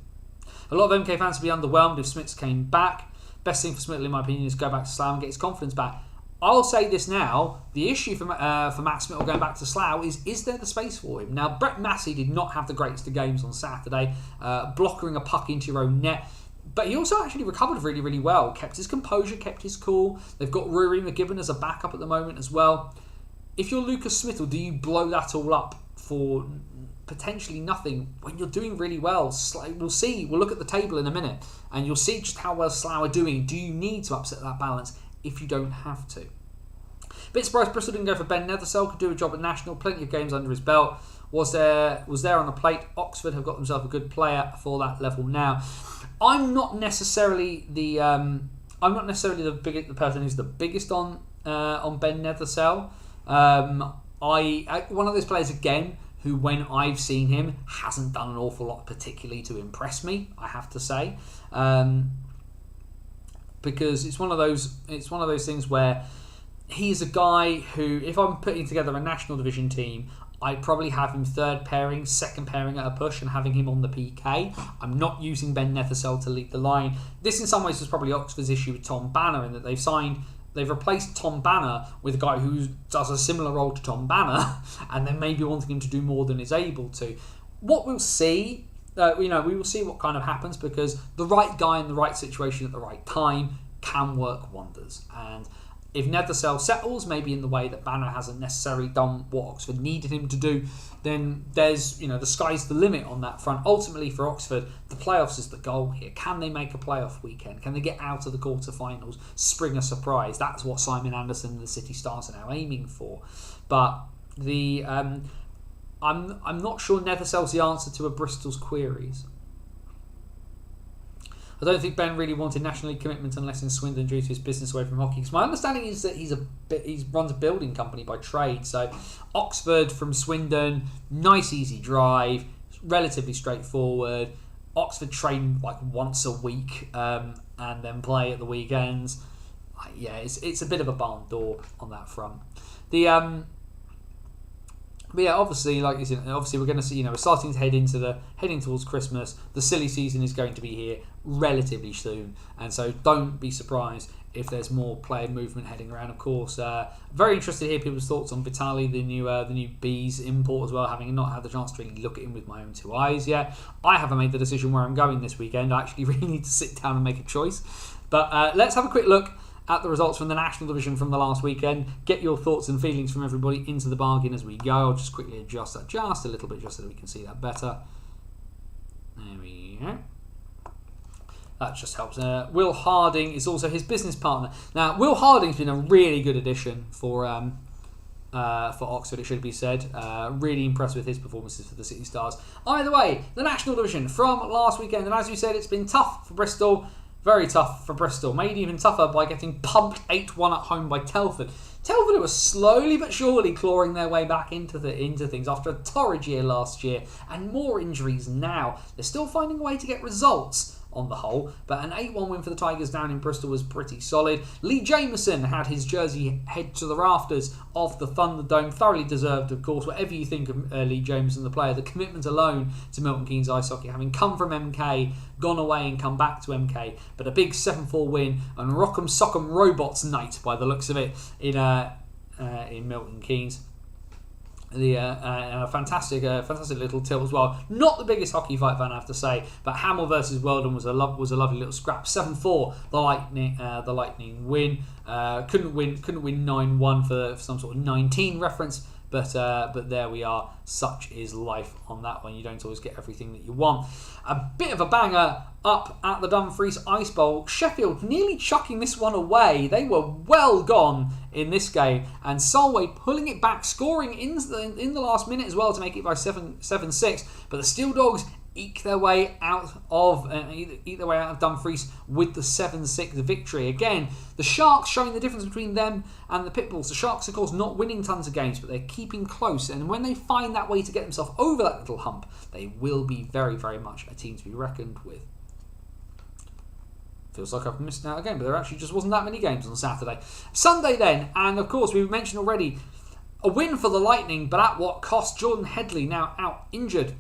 A lot of MK fans will be underwhelmed if Smits came back. Best thing for Smith, in my opinion, is go back to Slough and get his confidence back. I'll say this now, the issue for Matt Smith going back to Slough is there the space for him? Now, Brett Massey did not have the greatest of games on Saturday, blockering a puck into your own net, but he also actually recovered really, really well, kept his composure, kept his cool. They've got Rory McGibbon as a backup at the moment as well. If you're Lucas Smith, do you blow that all up for potentially nothing when you're doing really well? We'll see. We'll look at the table in a minute and you'll see just how well Slough are doing. Do you need to upset that balance if you don't have to? Bit surprised Bristol didn't go for Ben Nethersell. Could do a job at National. Plenty of games under his belt. Was there on the plate. Oxford have got themselves a good player for that level now. I'm not necessarily the person who's the biggest on Ben Nethersell. One of those players again who, when I've seen him, hasn't done an awful lot particularly to impress me, I have to say, because it's one of those things where he's a guy who, if I'm putting together a National Division team, I'd probably have him third pairing, second pairing at a push, and having him on the PK. I'm not using Ben Nethercell to lead the line. This, in some ways, was probably Oxford's issue with Tom Banner, in that they've replaced Tom Banner with a guy who does a similar role to Tom Banner, and then maybe wanting him to do more than he's able to. What we'll see, we will see what kind of happens, because the right guy in the right situation at the right time can work wonders. And if Nethercell settles, maybe in the way that Banner hasn't necessarily done what Oxford needed him to do, then there's, the sky's the limit on that front. Ultimately for Oxford, the playoffs is the goal here. Can they make a playoff weekend? Can they get out of the quarterfinals, spring a surprise? That's what Simon Anderson and the City Stars are now aiming for. But I'm not sure Nethercell's the answer to a Bristol's queries. I don't think Ben really wanted National League commitment unless in Swindon due to his business away from hockey. Because my understanding is that he runs a building company by trade. So Oxford from Swindon, nice easy drive, relatively straightforward. Oxford train like once a week and then play at the weekends. Yeah, it's a bit of a barn door on that front. But yeah, obviously, like you said, we're going to see. We're starting to heading towards Christmas. The silly season is going to be here relatively soon, and so don't be surprised if there's more player movement heading around. Of course, very interested to hear people's thoughts on Vitali, the new Bees import as well. Having not had the chance to really look at him with my own two eyes yet, I haven't made the decision where I'm going this weekend. I actually really need to sit down and make a choice. But let's have a quick look at the results from the National Division from the last weekend. Get your thoughts and feelings from everybody into the bargain as we go. I'll just quickly adjust that just a little bit just so that we can see that better. There we go. That just helps. Will Harding is also his business partner. Now, Will Harding's been a really good addition for Oxford, it should be said. Really impressed with his performances for the City Stars. Either way, the National Division from last weekend, and as we said, it's been tough for Bristol. Very tough for Bristol. Made even tougher by getting pumped 8-1 at home by Telford. Telford were slowly but surely clawing their way back into things after a torrid year last year and more injuries now. They're still finding a way to get results on the whole, but an 8-1 win for the Tigers down in Bristol was pretty solid. Lee Jameson had his jersey head to the rafters of the Thunderdome. Thoroughly deserved, of course. Whatever you think of Lee Jameson, the player, the commitment alone to Milton Keynes ice hockey, having come from MK, gone away and come back to MK, but a big 7-4 win and Rock'em Sock'em Robots night by the looks of it in Milton Keynes. A fantastic little tilt as well. Not the biggest hockey fight fan, I have to say, but Hamill versus Weldon was a lovely little scrap. 7-4, the Lightning win. Couldn't win 9-1 for some sort of 19 reference, but there we are. Such is life on that one. You don't always get everything that you want. A bit of a banger up at the Dumfries Ice Bowl. Sheffield nearly chucking this one away. They were well gone in this game, and Solway pulling it back, scoring in the last minute as well to make it by 7-6. But the Steel Dogs eke their way out of Dumfries with the 7-6 victory. Again, the Sharks showing the difference between them and the Pitbulls. The Sharks, of course, not winning tons of games, but they're keeping close. And when they find that way to get themselves over that little hump, they will be very, very much a team to be reckoned with. Feels like I've missed out again, but there actually just wasn't that many games on Saturday. Sunday then, and of course, we mentioned already, a win for the Lightning, but at what cost? Jordan Headley now out injured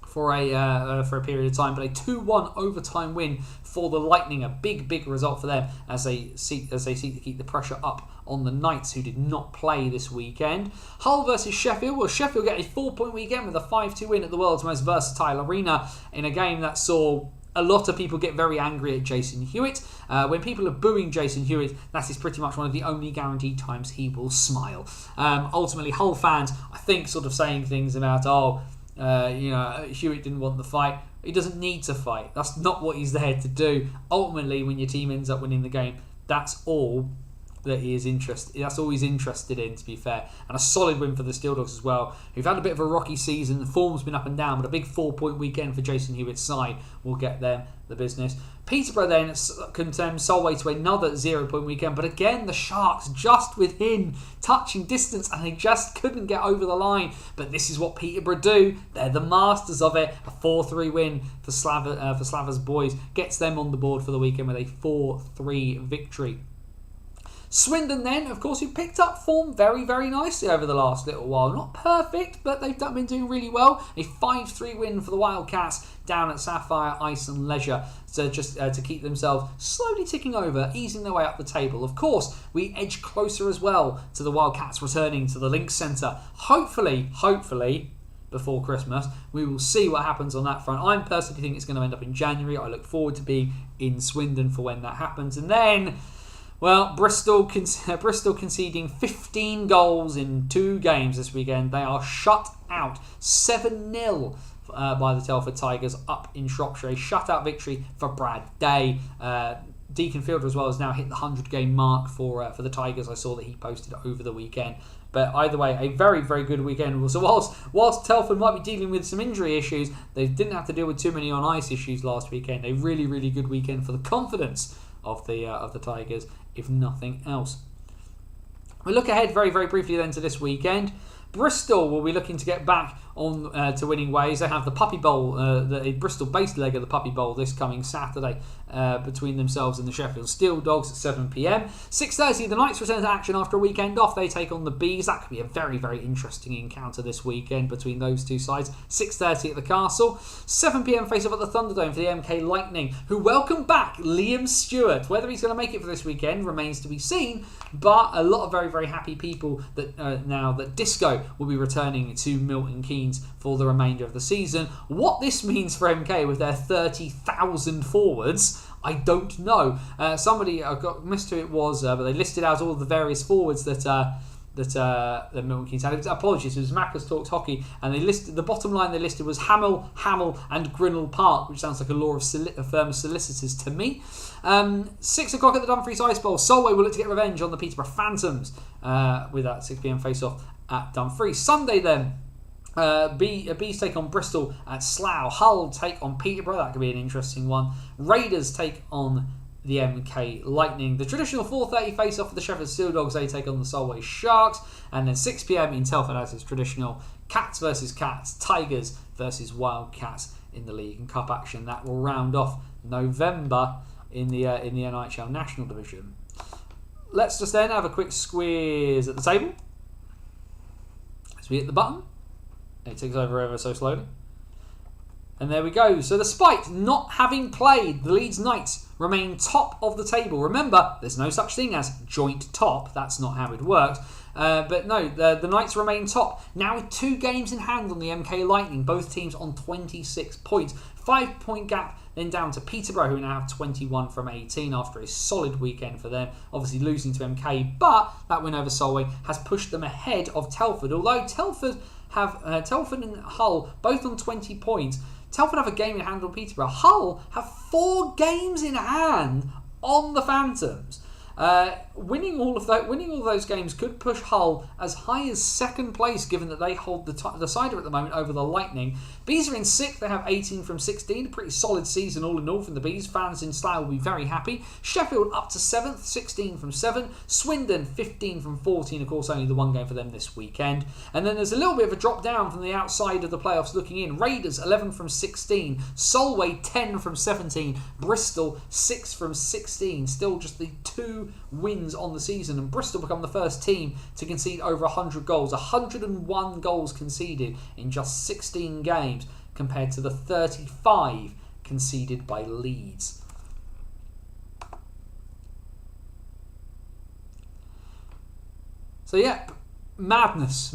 for a period of time, but a 2-1 overtime win for the Lightning, a big result for them as they seek to keep the pressure up on the Knights, who did not play this weekend. Hull versus Sheffield. Well, Sheffield get a 4-point weekend with a 5-2 win at the world's most versatile arena in a game that saw a lot of people get very angry at Jason Hewitt. When people are booing Jason Hewitt, that is pretty much one of the only guaranteed times he will smile. Ultimately, Hull fans, I think, sort of saying things about, Hewitt didn't want the fight. He doesn't need to fight. That's not what he's there to do. Ultimately, when your team ends up winning the game, that's all that he is interested. That's all he's interested in, to be fair. And a solid win for the Steel Dogs as well, who've had a bit of a rocky season. The form's been up and down, but a big 4-point weekend for Jason Hewitt's side will get them the business. Peterborough then condemns Solway to another 0-point weekend, but again the Sharks just within touching distance, and they just couldn't get over the line. But this is what Peterborough do. They're the masters of it. A 4-3 win for Slava's boys gets them on the board for the weekend with a 4-3 victory. Swindon then, of course, who picked up form very, very nicely over the last little while. Not perfect, but they've been doing really well. A 5-3 win for the Wildcats down at Sapphire Ice and Leisure, so just to keep themselves slowly ticking over, easing their way up the table. Of course, we edge closer as well to the Wildcats returning to the Links Centre. Hopefully, before Christmas, we will see what happens on that front. I personally think it's going to end up in January. I look forward to being in Swindon for when that happens. And then, well, Bristol conceding 15 goals in 2 games this weekend. They are shut out 7-0 by the Telford Tigers up in Shropshire. A shutout victory for Brad Day. Deacon Fielder as well has now hit the 100-game mark for the Tigers. I saw that he posted over the weekend. But either way, a very, very good weekend. So whilst Telford might be dealing with some injury issues, they didn't have to deal with too many on-ice issues last weekend. A really, really good weekend for the confidence of the Tigers, if nothing else. We look ahead very, very briefly then to this weekend. Bristol will be looking to get back on to winning ways. They have the Puppy Bowl, a Bristol-based leg of the Puppy Bowl this coming Saturday between themselves and the Sheffield Steel Dogs at 7 p.m. 6:30, the Knights return to action after a weekend off. They take on the Bees. That could be a very, very interesting encounter this weekend between those two sides. 6:30 at the Castle. 7 p.m. face-off at the Thunderdome for the MK Lightning, who welcome back Liam Stewart. Whether he's going to make it for this weekend remains to be seen, but a lot of very, very happy people that now that Disco will be returning to Milton Keynes for the remainder of the season. What this means for MK with their 30,000 forwards, I don't know. Somebody, I got missed who it was, but they listed out all the various forwards that Milton Keynes had. Apologies, it was Macca's Talks Hockey, and they listed the bottom line they listed was Hamill, and Grinnell Park, which sounds like a law of firm of solicitors to me. 6 o'clock at the Dumfries Ice Bowl. Solway will look to get revenge on the Peterborough Phantoms with that 6 p.m. face-off at Dumfries. Sunday then, Bees take on Bristol at Slough. Hull take on Peterborough. That could be an interesting one. Raiders take on the MK Lightning. The traditional 4:30 face-off for the Sheffield Steel Dogs. They take on the Solway Sharks. And then 6 p.m. in Telford, as is traditional, Cats versus Cats, Tigers versus Wildcats in the League and Cup action. That will round off November in the NIHL National Division. Let's just then have a quick squeeze at the table as we hit the button. It takes over ever so slowly. And there we go. So despite not having played, the Leeds Knights remain top of the table. Remember, there's no such thing as joint top. That's not how it works. But no, the Knights remain top. Now with 2 games in hand on the MK Lightning. Both teams on 26 points. 5-point gap then down to Peterborough, who now have 21 from 18 after a solid weekend for them. Obviously losing to MK, but that win over Solway has pushed them ahead of Telford. Although Telford and Hull both on 20 points. Telford have a game in hand on Peterborough. Hull have 4 games in hand on the Phantoms. Winning all of those games could push Hull as high as 2nd place, given that they hold the cider at the moment over the Lightning. Bees are in 6th. They have 18 from 16. A pretty solid season all in all from the Bees. Fans in Slough will be very happy. Sheffield up to 7th, 16 from 7. Swindon 15 from 14. Of course, only the 1 game for them this weekend. And then there's a little bit of a drop down from the outside of the playoffs looking in. Raiders 11 from 16. Solway 10 from 17. Bristol 6 from 16. Still just the 2 wins on the season, and Bristol become the first team to concede over 100 goals. 101 goals conceded in just 16 games compared to the 35 conceded by Leeds. So yeah, madness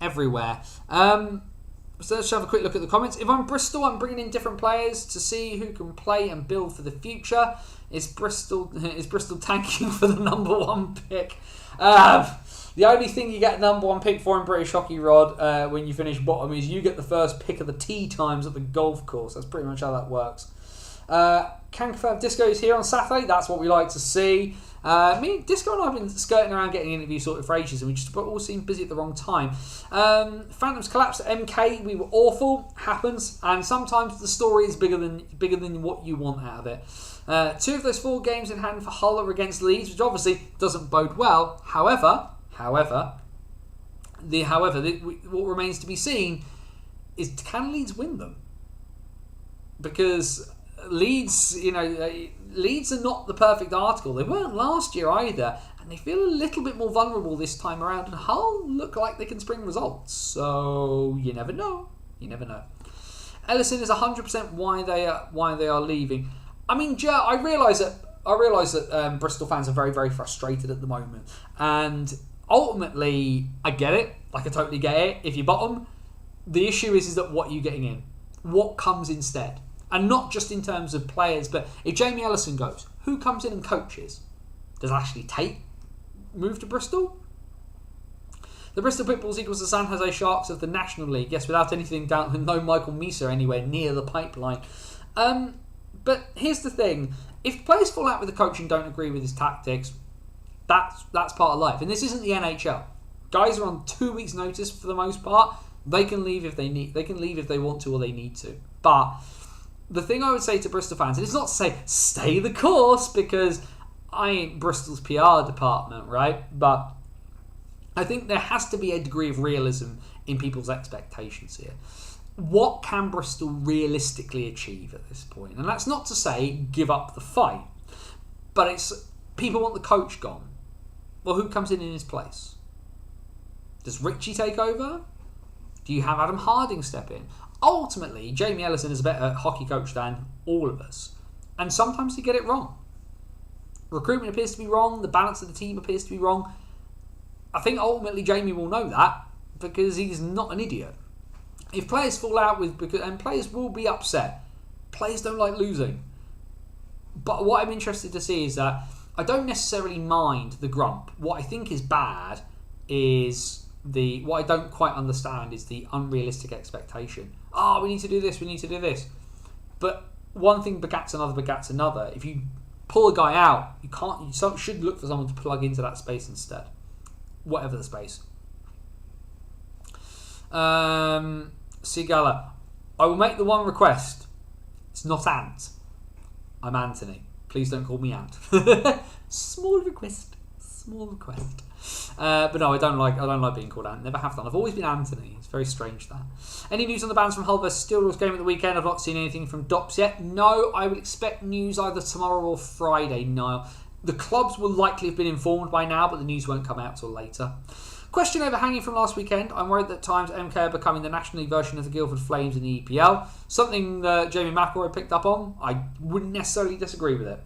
everywhere. So let's have a quick look at the comments. If I'm Bristol, I'm bringing in different players to see who can play and build for the future. Is Bristol tanking for the number 1 pick? The only thing you get number 1 pick for in British Hockey, Rod, when you finish bottom, is you get the first pick of the tee times at the golf course. That's pretty much how that works. Can confirm Disco is here on Saturday. That's what we like to see. Disco and I have been skirting around getting an interview sorted for ages, and we just all seem busy at the wrong time. Phantoms collapsed at MK. We were awful. Happens, and sometimes the story is bigger than what you want out of it. 2 of those 4 games in hand for Hull are against Leeds, which obviously doesn't bode well. However, what remains to be seen is, can Leeds win them? Because Leeds, Leeds are not the perfect article. They weren't last year either, and they feel a little bit more vulnerable this time around. And Hull look like they can spring results. So you never know. You never know. Ellison is 100% why they are leaving. I mean, I realise that Bristol fans are very, very frustrated at the moment, and ultimately, I get it. Like, I totally get it. If you bottom, the issue is that what are you getting in? What comes instead? And not just in terms of players, but if Jamie Ellison goes, who comes in and coaches? Does Ashley Tate move to Bristol? The Bristol Pitbulls equals the San Jose Sharks of the National League. Yes, without anything down, with no Michael Misa anywhere near the pipeline. But here's the thing. If players fall out with the coach and don't agree with his tactics, that's part of life. And this isn't the NHL. Guys are on 2 weeks' notice for the most part. They can leave if they need. They can leave if they want to or they need to. But the thing I would say to Bristol fans, and it's not to say stay the course, because I ain't Bristol's PR department, right? But I think there has to be a degree of realism in people's expectations here. What can Bristol realistically achieve at this point? And that's not to say give up the fight, but it's people want the coach gone. Well, who comes in his place? Does Richie take over? Do you have Adam Harding step in? Ultimately, Jamie Ellison is a better hockey coach than all of us. And sometimes he get it wrong. Recruitment appears to be wrong. The balance of the team appears to be wrong. I think ultimately Jamie will know that because he's not an idiot. If players fall out and players will be upset. Players don't like losing. But what I'm interested to see is that I don't necessarily mind the grump. What I think is bad is what I don't quite understand is the unrealistic expectation. Oh, we need to do this, we need to do this. But one thing begats another. If you pull a guy out, you should look for someone to plug into that space instead. Whatever the space. Sigala, I will make the one request. It's not Ant. I'm Anthony. Please don't call me Ant. Small request. But no, I don't like being called Ant. Never have done. I've always been Anthony. It's very strange that. Any news on the bans from Hull vs Steelers game at the weekend? I've not seen anything from Dops yet. No, I would expect news either tomorrow or Friday, Niall. The clubs will likely have been informed by now, but the news won't come out till later. Question overhanging from last weekend. I'm worried that at times MK are becoming the National League version of the Guildford Flames in the EPL. Something that Jamie McElroy picked up on. I wouldn't necessarily disagree with it,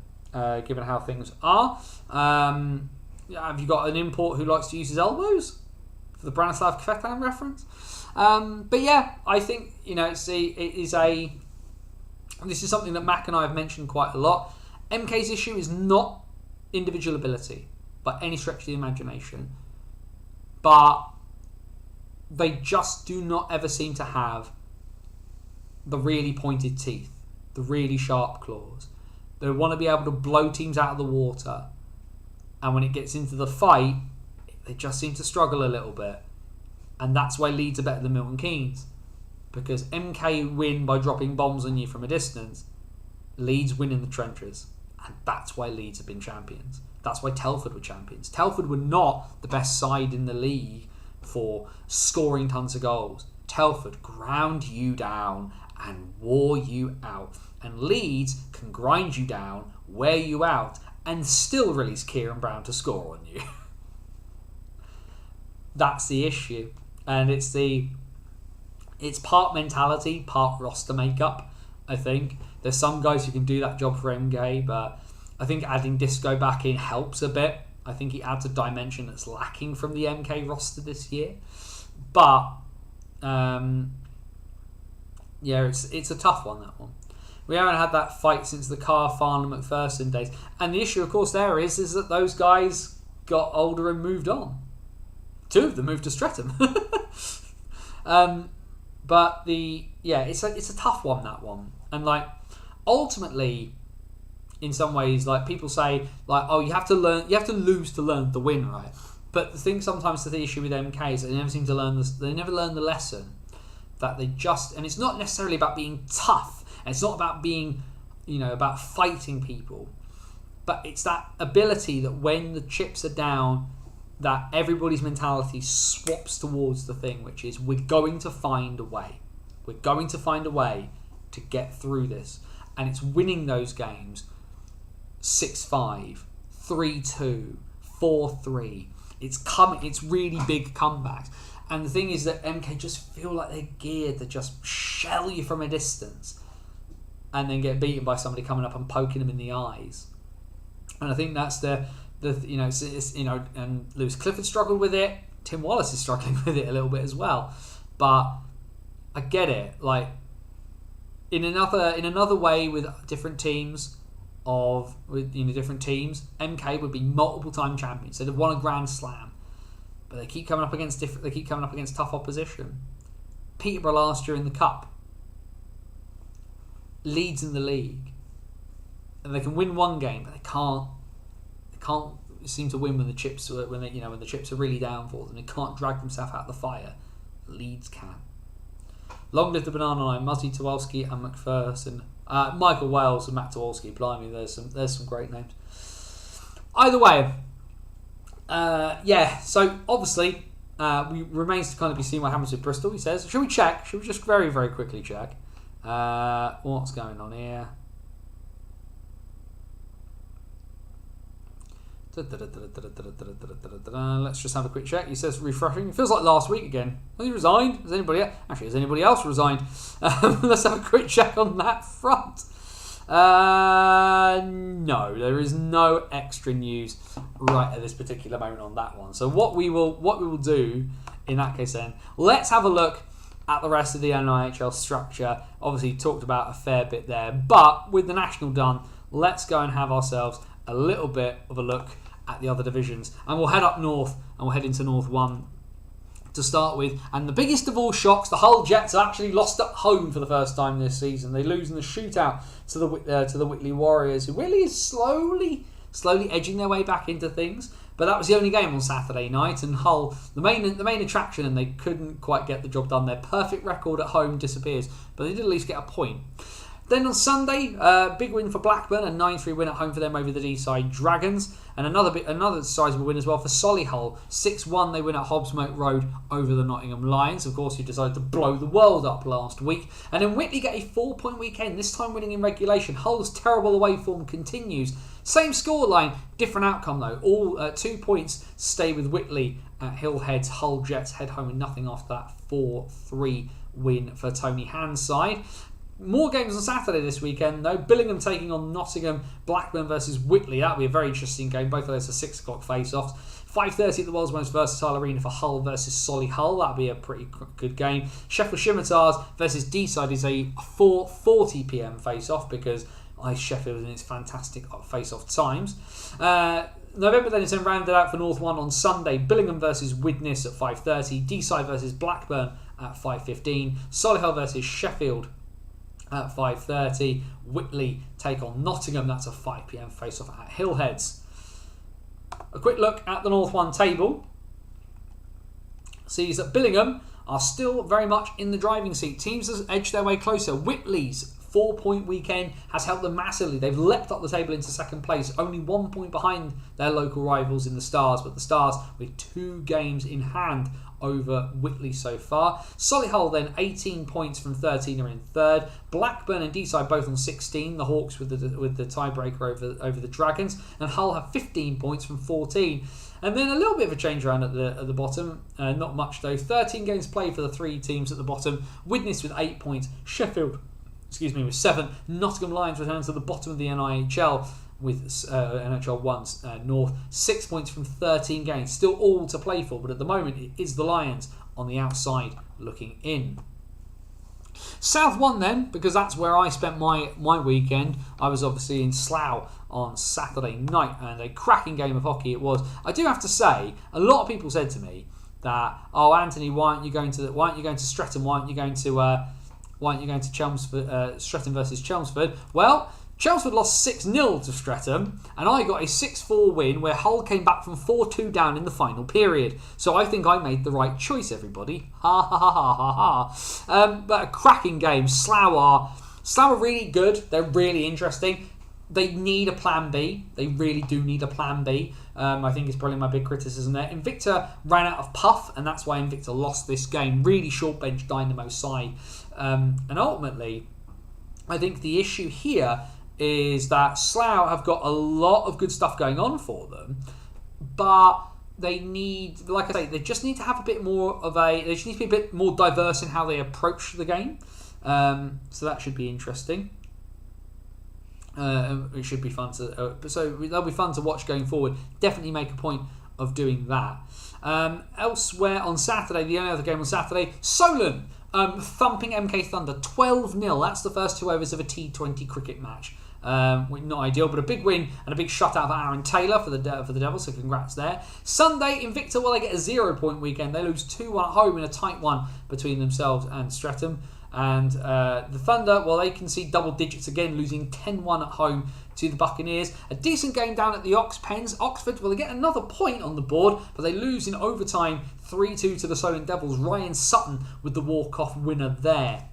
given how things are. Have you got an import who likes to use his elbows? For the Branislav Kvetan reference? But yeah, I think, this is something that Mac and I have mentioned quite a lot. MK's issue is not individual ability by any stretch of the imagination, but they just do not ever seem to have the really pointed teeth, the really sharp claws. They want to be able to blow teams out of the water, and when it gets into the fight, they just seem to struggle a little bit. And that's why Leeds are better than Milton Keynes, because MK win by dropping bombs on you from a distance. Leeds win in the trenches, and that's why Leeds have been champions. That's why Telford were champions. Telford were not the best side in the league for scoring tons of goals. Telford ground you down and wore you out. And Leeds can grind you down, wear you out, and still release Kieran Brown to score on you. That's the issue. And it's part mentality, part roster makeup, I think. There's some guys who can do that job for MK, but I think adding Disco back in helps a bit. I think he adds a dimension that's lacking from the MK roster this year. But, it's a tough one, that one. We haven't had that fight since the Carr, Farnham, McPherson days. And the issue, of course, there is that those guys got older and moved on. 2 of them moved to Streatham. But it's a tough one, that one. And ultimately, in some ways, people say, you have to lose to learn to win, right? But the thing sometimes to the issue with MK is that they never seem to learn they never learn the lesson that they just, and it's not necessarily about being tough, and it's not about being, about fighting people, but it's that ability that when the chips are down, that everybody's mentality swaps towards the thing, which is we're going to find a way. We're going to find a way to get through this. and it's winning those games 6-5, 3-2, 4-3. It's really big comebacks. And the thing is that MK just feel like they're geared to just shell you from a distance and then get beaten by somebody coming up and poking them in the eyes. And I think that's the and Lewis Clifford struggled with it. Tim Wallace is struggling with it a little bit as well. But I get it. Like in another way with different teams, MK would be multiple time champions. They'd have won a Grand Slam, but they keep coming up against tough opposition. Peterborough last year in the cup, Leeds in the league, and they can win one game, but they can't seem to win when the chips are really down for them. They can't drag themselves out of the fire. Leeds can. Long live the Banana Line, Muzzy Tuwalski and McPherson. Michael Wales and Matt Tuwalski. Blimey, there's some great names. Either way, so obviously we remains to kind of be seen what happens with Bristol. He says, should we check? Should we just very, very quickly check what's going on here? Let's just have a quick check. He says refreshing. It feels like last week again. Has he resigned? Has anybody else resigned? Let's have a quick check on that front. No, there is no extra news right at this particular moment on that one. So what we will do in that case then, let's have a look at the rest of the NIHL structure. Obviously talked about a fair bit there, but with the national done, let's go and have ourselves a little bit of a look at the other divisions, and we'll head up north and we'll head into North 1 to start with. And the biggest of all shocks, the Hull Jets have actually lost at home for the first time this season. They lose in the shootout to the Whitley Warriors, who really is slowly edging their way back into things. But that was the only game on Saturday night, and Hull, the main attraction, and they couldn't quite get the job done. Their perfect record at home disappears, but they did at least get a point. Then on Sunday, big win for Blackburn, a 9-3 win at home for them over the Deeside Dragons, and another sizable win as well for Solihull. 6-1 they win at Hobbsmoat Road over the Nottingham Lions, of course, who decided to blow the world up last week. And then Whitley get a 4-point weekend, this time winning in regulation. Hull's terrible away form continues. Same scoreline, different outcome though. All 2 points stay with Whitley at Hillheads. Hull Jets head home with nothing after that 4-3 win for Tony Hand's side. More games on Saturday this weekend though. Billingham taking on Nottingham, Blackburn versus Whitley. That'll be a very interesting game. Both of those are 6 o'clock face-offs. 5:30 at the world's most versatile arena for Hull versus Solihull. That'll be a pretty good game. Sheffield Scimitars versus Deeside is a 4:40 p.m. face-off because Sheffield in its fantastic face-off times. November then is then rounded out for North 1 on Sunday. Billingham versus Widnes at 5:30. Deeside versus Blackburn at 5:15. Solihull versus Sheffield at 5:30. Whitley take on Nottingham. That's a 5 p.m. face-off at Hillheads. A quick look at the North 1 table sees that Billingham are still very much in the driving seat. Teams have edged their way closer. Whitley's 4-point weekend has helped them massively. They've leapt up the table into second place, only 1 point behind their local rivals in the Stars, but the Stars with 2 games in hand over Whitley so far. Solihull then 18 points from 13 are in third. Blackburn and Deeside both on 16. The Hawks with the tiebreaker over the Dragons, and Hull have 15 points from 14. And then a little bit of a change around at the bottom. Not much though. 13 games played for the 3 teams at the bottom. Widnes with 8 points. Sheffield, with 7. Nottingham Lions return to the bottom of the NIHL with NHL 1 North. 6 points from 13 games. Still all to play for, but at the moment it is the Lions on the outside looking in. South 1 then, because that's where I spent my weekend. I was obviously in Slough on Saturday night, and a cracking game of hockey it was. I do have to say, a lot of people said to me that, "Oh, Anthony, why aren't you going to Streatham? Why aren't you going to Chelmsford? Streatham versus Chelmsford?" Well, Chelmsford lost 6-0 to Streatham, and I got a 6-4 win where Hull came back from 4-2 down in the final period. So I think I made the right choice, everybody. Ha ha ha ha ha. But a cracking game. Slough are really good. They're really interesting. They need a plan B. They really do need a plan B. I think it's probably my big criticism there. Invicta ran out of puff, and that's why Invicta lost this game. Really short bench Dynamo side. And ultimately, I think the issue here is that Slough have got a lot of good stuff going on for them, but they need, like I say, they just need to have a bit more of they just need to be a bit more diverse in how they approach the game. So that should be interesting. It should be fun to, so that'll be fun to watch going forward. Definitely make a point of doing that. Elsewhere on Saturday, the only other game on Saturday, Solent thumping MK Thunder 12-0. That's the first 2 overs of a T20 cricket match. Not ideal, but a big win and a big shutout for Aaron Taylor for the Devils, so congrats there. Sunday, Invicta, well, they get a 0-point weekend. They lose 2-1 at home in a tight one between themselves and Streatham. And the Thunder, well, they concede double digits again, losing 10-1 at home to the Buccaneers. A decent game down at the Ox Pens. Oxford, well, they get another point on the board, but they lose in overtime 3-2 to the Solent Devils. Ryan Sutton with the walk-off winner there.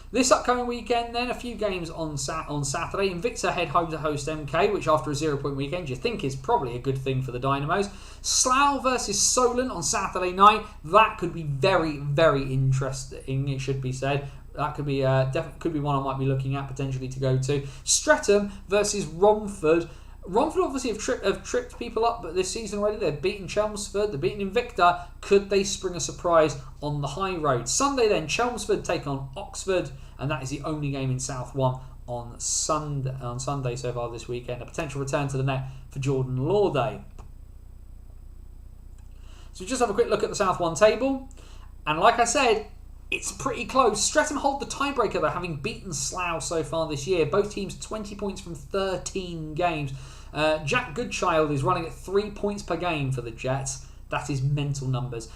This upcoming weekend, then, a few games on Saturday. Invicta head home to host MK, which after a 0-point weekend you think is probably a good thing for the Dynamos. Slough versus Solent on Saturday night. That could be very, very interesting, it should be said. That could be could be one I might be looking at potentially to go to. Streatham versus Romford. Romford obviously have tripped people up, but this season already they've beaten Chelmsford, they've beaten Invicta. Could they spring a surprise on the high road? Sunday then, Chelmsford take on Oxford, and that is the only game in South 1 on Sunday so far this weekend. A potential return to the net for Jordan Lawday. So we just have a quick look at the South 1 table, and like I said, it's pretty close. Streatham hold the tiebreaker though, having beaten Slough so far this year. Both teams 20 points from 13 games. Jack Goodchild is running at 3 points per game for the Jets. That is mental numbers.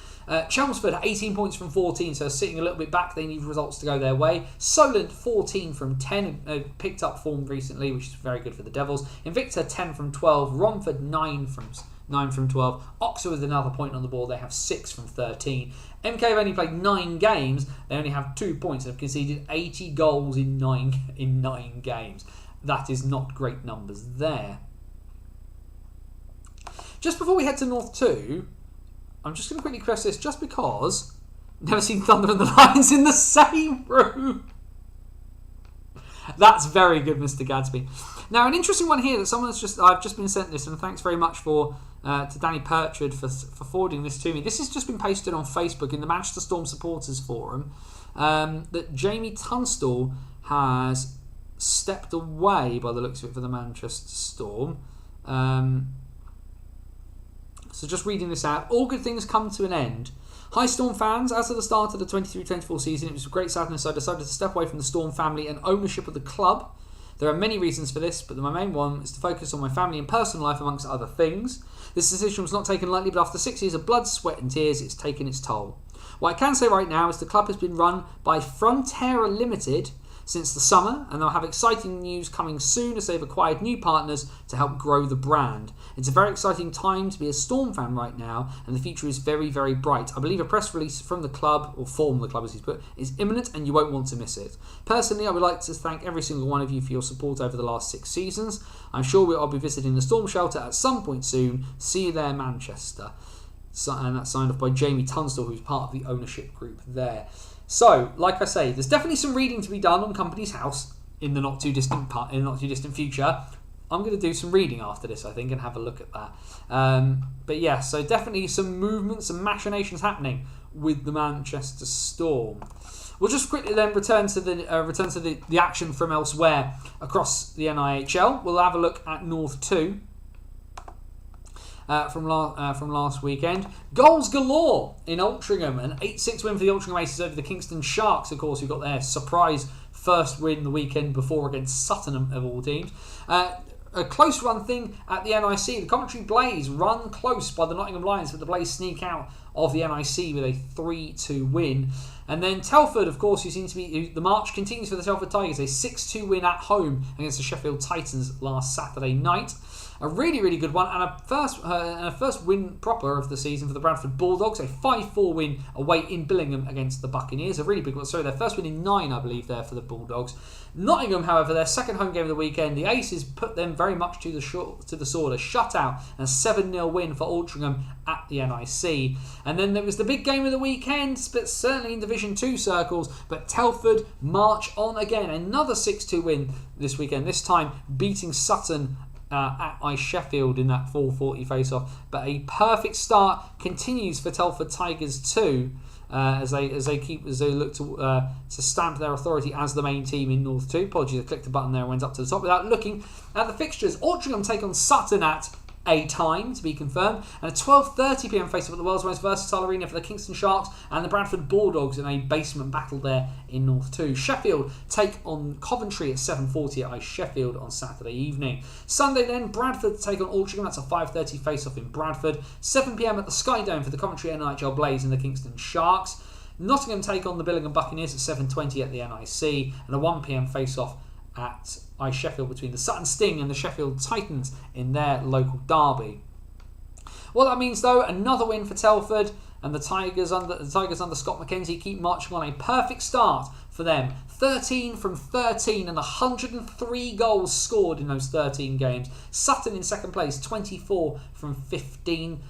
Chelmsford 18 points from 14, so sitting a little bit back. They need results to go their way. Solent 14 from 10, picked up form recently, which is very good for the Devils. Invicta 10 from 12. Romford 9 from 12. Oxford with another point on the board. They have 6 from 13. MK have only played 9 games. They only have 2 points and have conceded 80 goals in 9 games. That is not great numbers there. Just before we head to North 2, I'm just going to quickly press this just because I've never seen Thunder and the Lions in the same room. That's very good, Mr. Gadsby. Now, an interesting one here that I've just been sent this, and thanks very much to Danny Purchard for forwarding this to me. This has just been posted on Facebook in the Manchester Storm Supporters Forum, that Jamie Tunstall has stepped away, by the looks of it, for the Manchester Storm. So just reading this out, all good things come to an end. Hi Storm fans, as of the start of the 23-24 season, it was with great sadness I decided to step away from the Storm family and ownership of the club. There are many reasons for this, but my main one is to focus on my family and personal life amongst other things. This decision was not taken lightly, but after 6 years of blood, sweat and tears, it's taken its toll. What I can say right now is the club has been run by Frontera Limited since the summer, and they'll have exciting news coming soon as they've acquired new partners to help grow the brand. It's a very exciting time to be a Storm fan right now, and the future is very, very bright. I believe a press release from the club, or from the club as he's put, is imminent and you won't want to miss it. Personally, I would like to thank every single one of you for your support over the last 6 seasons. I'm sure I'll be visiting the Storm shelter at some point soon. See you there, Manchester. And that's signed off by Jamie Tunstall, who's part of the ownership group there. So, like I say, there's definitely some reading to be done on Company's House in the not too distant future. I'm going to do some reading after this, I think, and have a look at that. But yeah, so definitely some movements and machinations happening with the Manchester Storm. We'll just quickly then return to the action from elsewhere across the NIHL. We'll have a look at North 2. From last weekend. Goals galore in Altrincham. An 8-6 win for the Altrincham Aces over the Kingston Sharks, of course, who got their surprise first win the weekend before against Sutton of all teams. A close run thing at the NIC. The Coventry Blaze run close by the Nottingham Lions, but the Blaze sneak out of the NIC with a 3-2 win. And then Telford, of course, the march continues for the Telford Tigers. A 6-2 win at home against the Sheffield Titans last Saturday night. A really, really good one, and a first win proper of the season for the Bradford Bulldogs. A 5-4 win away in Billingham against the Buccaneers. A really big one. Sorry, their first win in 9, I believe, there for the Bulldogs. Nottingham, however, their second home game of the weekend, the Aces put them very much to the sword. A shutout and a 7-0 win for Altrincham at the NIC. And then there was the big game of the weekend, but certainly in Division Division 2 circles, but Telford march on again. Another 6-2 win this weekend, this time beating Sutton at Ice Sheffield in that 4:40 face-off. But a perfect start continues for Telford Tigers too, as they look to stamp their authority as the main team in North 2. Apologies, I clicked the button there and went up to the top without looking at the fixtures. Altrincham take on Sutton at a time to be confirmed, and a 12:30pm face-off at the world's most versatile arena for the Kingston Sharks and the Bradford Bulldogs in a basement battle there in North 2. Sheffield take on Coventry at 7:40 at Ice Sheffield on Saturday evening. Sunday then, Bradford take on Altrincham. That's a 5:30 face-off in Bradford. 7pm at the Sky Dome for the Coventry NIHL Blaze and the Kingston Sharks. Nottingham take on the Billingham Buccaneers at 7:20 at the NIC, and a 1pm face-off at Ice Sheffield between the Sutton Sting and the Sheffield Titans in their local derby. What that means though, another win for Telford, and the Tigers under Scott McKenzie keep marching on. A perfect start for them. 13 from 13 and 103 goals scored in those 13 games. Sutton in second place, 24 from 15.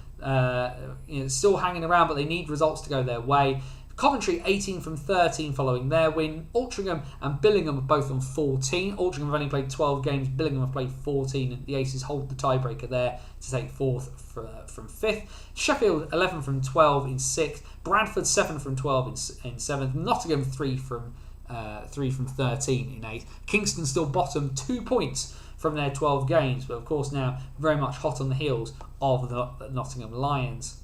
Still hanging around, but they need results to go their way. Coventry 18 from 13 following their win. Altrincham and Billingham are both on 14. Altrincham have only played 12 games, Billingham have played 14, and the Aces hold the tiebreaker there to take fourth from fifth. Sheffield 11 from 12 in sixth. Bradford 7 from 12 in seventh. Nottingham 3 from 13 in eighth. Kingston still bottom, 2 points from their 12 games, but of course now very much hot on the heels of the Nottingham Lions.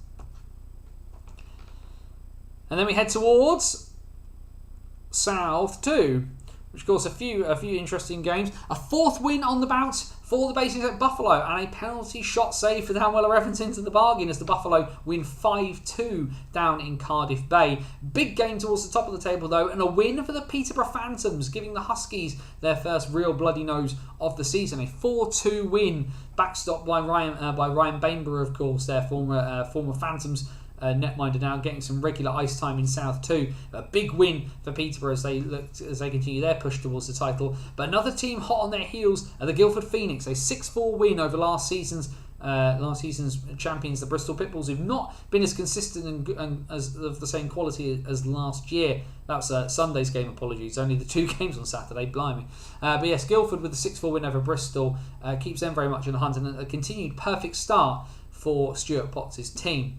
And then we head towards South 2, which of course a few interesting games. A fourth win on the bounce for the Basingstoke Buffalo, and a penalty shot save for Downwell Everton to the bargain as the Buffalo win 5-2 down in Cardiff Bay. Big game towards the top of the table though, and a win for the Peterborough Phantoms, giving the Huskies their first real bloody nose of the season. A 4-2 win, backstopped by Ryan Bainborough, of course, their former Phantoms netminder, now getting some regular ice time in South 2. A big win for Peterborough as they continue their push towards the title. But another team hot on their heels are the Guildford Phoenix, a 6-4 win over last season's champions, the Bristol Pitbulls, who've not been as consistent and as of the same quality as last year. That was Sunday's game, apologies. Only the 2 games on Saturday, blimey. But yes, Guildford with the 6-4 win over Bristol keeps them very much in the hunt, and a continued perfect start for Stuart Potts' team.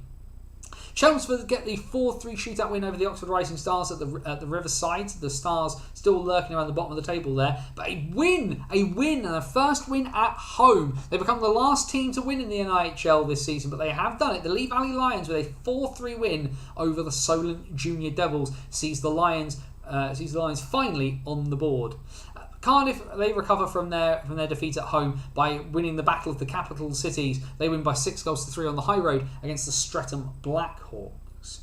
Chelmsford get the 4-3 shootout win over the Oxford Rising Stars at the Riverside. The Stars still lurking around the bottom of the table there. But a win, and a first win at home. They become the last team to win in the NIHL this season, but they have done it. The Lee Valley Lions with a 4-3 win over the Solent Junior Devils sees the Lions finally on the board. Cardiff, they recover from their defeat at home by winning the Battle of the Capital Cities. They win by 6-3 on the high road against the Streatham Blackhawks.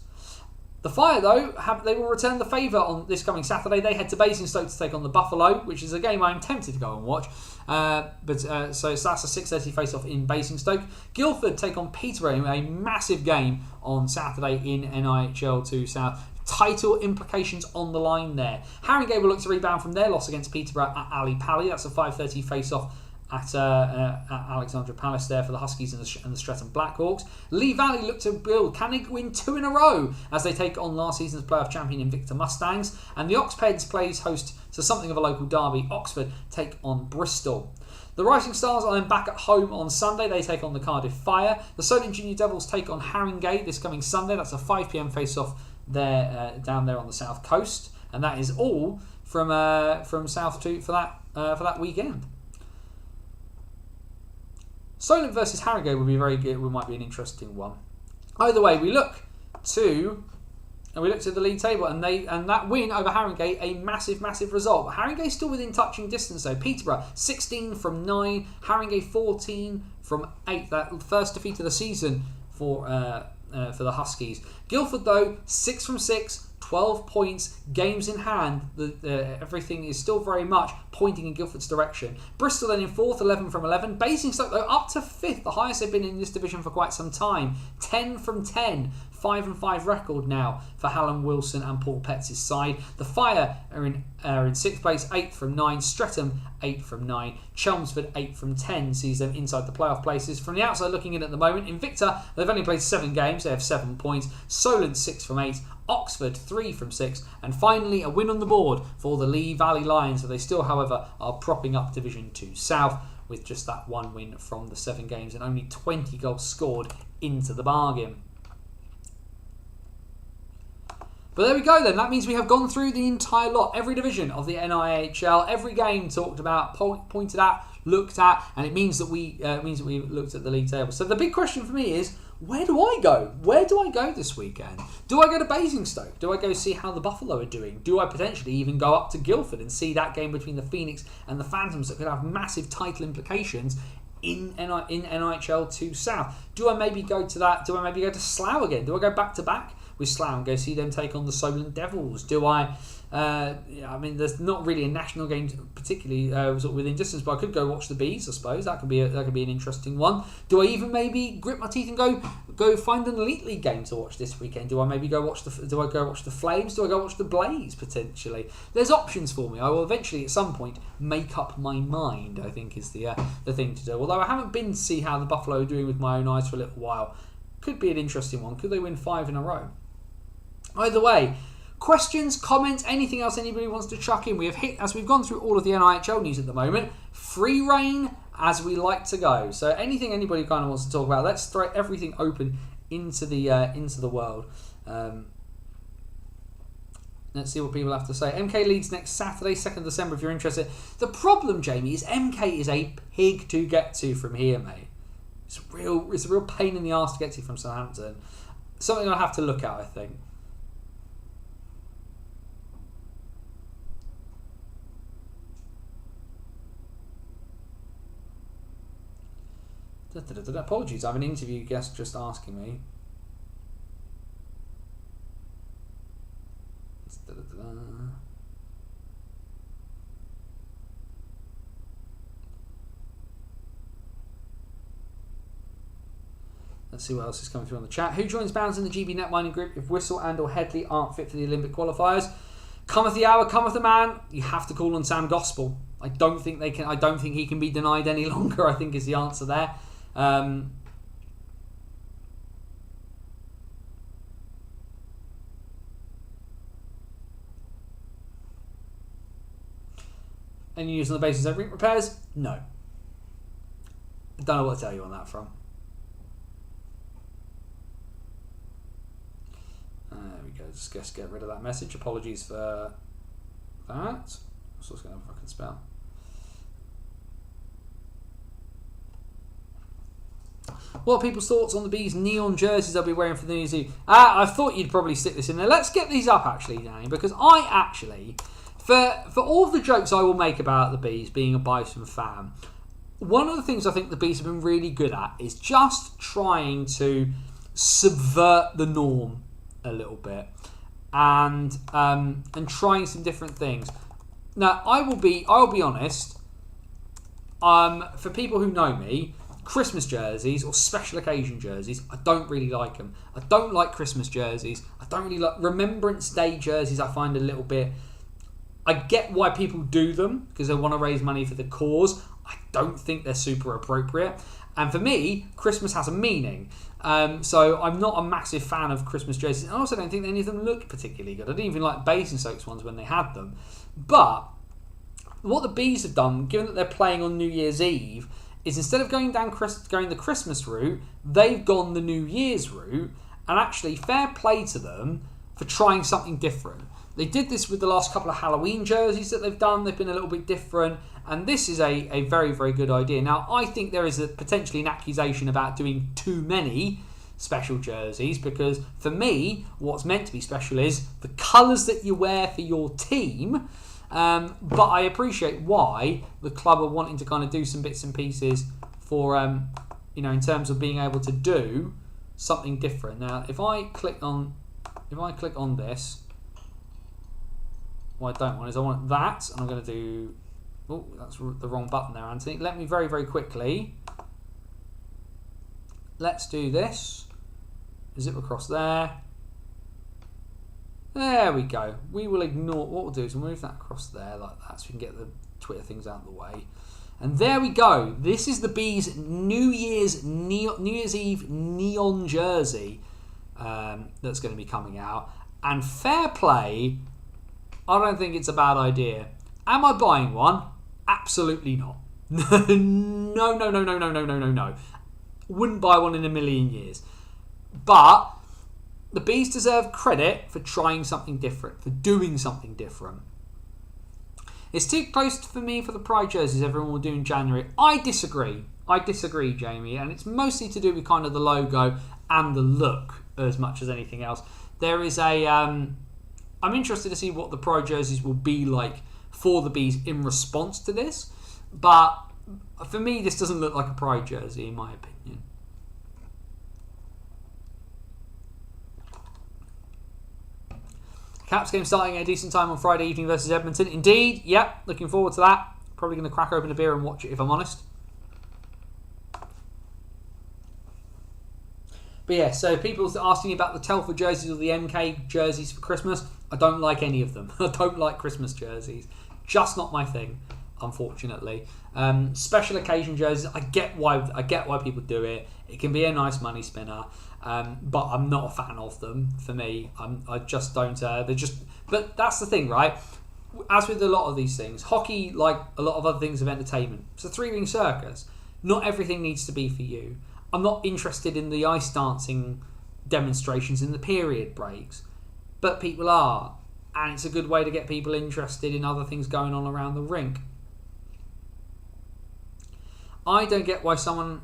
The Fire, though, they will return the favour on this coming Saturday. They head to Basingstoke to take on the Buffalo, which is a game I'm tempted to go and watch. So that's a 6:30 face-off in Basingstoke. Guildford take on Peterborough in a massive game on Saturday in NIHL 2 South. Title implications on the line there. Haringey will look to rebound from their loss against Peterborough at Ali Pally. That's a 5:30 face-off at Alexandra Palace there for the Huskies and the Streatham Blackhawks. Lee Valley look to build. Can they win 2 in a row as they take on last season's playoff champion Invicta Mustangs? And the Oxpeds plays host to something of a local derby. Oxford take on Bristol. The Rising Stars are then back at home on Sunday. They take on the Cardiff Fire. The Solent Junior Devils take on Haringey this coming Sunday. That's a 5pm face-off there down there on the south coast, and that is all from South 2 for that weekend. Solent versus Haringey would be very good. It might be an interesting one. Either way, we look to the league table, and that win over Haringey, a massive result. But Haringey still within touching distance though. Peterborough 16 from 9, Haringey 14 from 8. That first defeat of the season for the Huskies. Guildford though 6 from 6, 12 points, games in hand. Everything is still very much pointing in Guildford's direction. Bristol then in 4th, 11 from 11. Basingstoke though up to 5th, the highest they've been in this division for quite some time. 10 from 10, 5-5 record now for Hallam Wilson and Paul Petts' side. The Fire are in 6th place, 8 from 9. Streatham 8 from 9. Chelmsford 8 from 10 sees them inside the playoff places. From the outside looking in at the moment, Invicta, they've only played 7 games, they have 7 points. Solent 6 from 8. Oxford 3 from 6, and finally a win on the board for the Lee Valley Lions, so they still, however, are propping up Division 2 South with just that 1 win from the 7 games and only 20 goals scored into the bargain. But there we go then, that means we have gone through the entire lot, every division of the NIHL, every game talked about, pointed at, looked at, and it means that we looked at the league table. So the big question for me is, where do I go? Where do I go this weekend? Do I go to Basingstoke? Do I go see how the Buffalo are doing? Do I potentially even go up to Guildford and see that game between the Phoenix and the Phantoms that could have massive title implications in NIHL 2 South? Do I maybe go to that? Do I maybe go to Slough again? Do I go back to back with Slough and go see them take on the Solent Devils? Do I... I mean, there's not really a national game particularly sort of within distance, but I could go watch the Bees. I suppose that could be an interesting one. Do I even maybe grit my teeth and go find an Elite League game to watch this weekend? Do I maybe go watch the Flames? Do I go watch the Blaze potentially? There's options for me. I will eventually at some point make up my mind, I think is the thing to do. Although I haven't been to see how the Buffalo are doing with my own eyes for a little while. Could be an interesting one. Could they win 5 in a row? Either way. Questions, comments, anything else anybody wants to chuck in? We have hit, as we've gone through all of the NIHL news at the moment, free reign as we like to go. So anything anybody kind of wants to talk about, let's throw everything open into the world. Let's see what people have to say. MK Leeds next Saturday, 2nd December, if you're interested. The problem, Jamie, is MK is a pig to get to from here, mate. It's a real pain in the arse to get to from Southampton. Something I'll have to look at, I think. Apologies, I have an interview guest just asking me. Let's see what else is coming through on the chat. Who joins Bounds in the GB Net Mining Group if Whistle and or Headley aren't fit for the Olympic qualifiers? Cometh the hour, cometh the man. You have to call on Sam Gospel. I don't think he can be denied any longer, I think is the answer there. And you use on the basis of rink repairs? No. I don't know what to tell you on that front. There we go. Just get rid of that message. Apologies for that. So it's going to fucking spell. What are people's thoughts on the Bees neon jerseys they'll be wearing for the New Zealand? I thought you'd probably stick this in there. Let's get these up actually, Danny, because I actually, for all of the jokes I will make about the Bees being a Bison fan, one of the things I think the Bees have been really good at is just trying to subvert the norm a little bit and trying some different things. Now, I'll be honest. For people who know me, Christmas jerseys or special occasion jerseys, I don't really like them. I don't like Christmas jerseys. I don't really like Remembrance Day jerseys. I find a little bit... I get why people do them because they want to raise money for the cause. I don't think they're super appropriate. And for me, Christmas has a meaning. So I'm not a massive fan of Christmas jerseys. I also don't think any of them look particularly good. I didn't even like Basingstoke's ones when they had them. But what the Bees have done, given that they're playing on New Year's Eve, is instead of going the Christmas route, they've gone the New Year's route, and actually fair play to them for trying something different. They did this with the last couple of Halloween jerseys that they've done. They've been a little bit different, and this is a very, very good idea. Now, I think there is potentially an accusation about doing too many special jerseys, because for me, what's meant to be special is the colours that you wear for your team. But I appreciate why the club are wanting to kind of do some bits and pieces for, in terms of being able to do something different. Now, if I click on this, what I don't want is I want that, and I'm going to do. Oh, that's the wrong button there, Anthony. Let me very, very quickly. Let's do this. Zip across there. There we go. We will ignore... What we'll do is we'll move that across there like that so we can get the Twitter things out of the way. And there we go. This is the Bees New Year's Eve neon jersey that's going to be coming out. And fair play, I don't think it's a bad idea. Am I buying one? Absolutely not. No. Wouldn't buy one in a million years. But the Bees deserve credit for trying something different, for doing something different. It's too close for me for the Pride jerseys everyone will do in January. I disagree, Jamie, and it's mostly to do with kind of the logo and the look as much as anything else. There is a... I'm interested to see what the Pride jerseys will be like for the Bees in response to this, but for me this doesn't look like a Pride jersey in my opinion. Caps game starting at a decent time on Friday evening versus Edmonton. Indeed, yep, looking forward to that. Probably going to crack open a beer and watch it if I'm honest. But yeah, so people asking about the Telford jerseys or the MK jerseys for Christmas. I don't like any of them. I don't like Christmas jerseys. Just not my thing, unfortunately. Special occasion jerseys, I get why people do it. It can be a nice money spinner. But I'm not a fan of them. For me, I just don't. But that's the thing, right? As with a lot of these things, hockey, like a lot of other things of entertainment, it's a three-ring circus. Not everything needs to be for you. I'm not interested in the ice dancing demonstrations in the period breaks, but people are, and it's a good way to get people interested in other things going on around the rink. I don't get why someone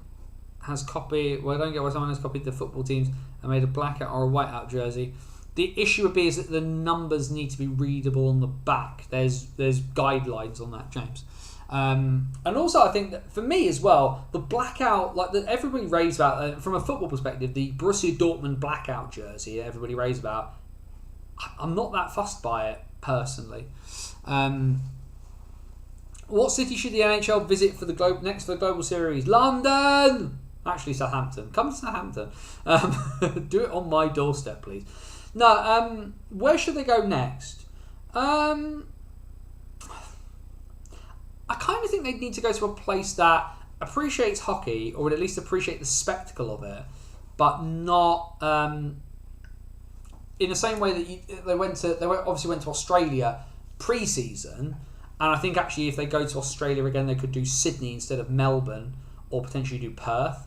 has copied the football teams and made a blackout or a whiteout jersey. The issue would be is that the numbers need to be readable on the back. There's guidelines on that, James. And also, I think that for me as well, the blackout, like everybody raves about from a football perspective, the Borussia Dortmund blackout jersey everybody raves about. I'm not that fussed by it personally. What city should the NHL visit for the global series? London. Actually, Southampton. Come to Southampton. Do it on my doorstep, please. No. Where should they go next? I kind of think they need to go to a place that appreciates hockey, or would at least appreciate the spectacle of it, but not in the same way that they obviously went to Australia pre-season, and I think actually if they go to Australia again, they could do Sydney instead of Melbourne, or potentially do Perth.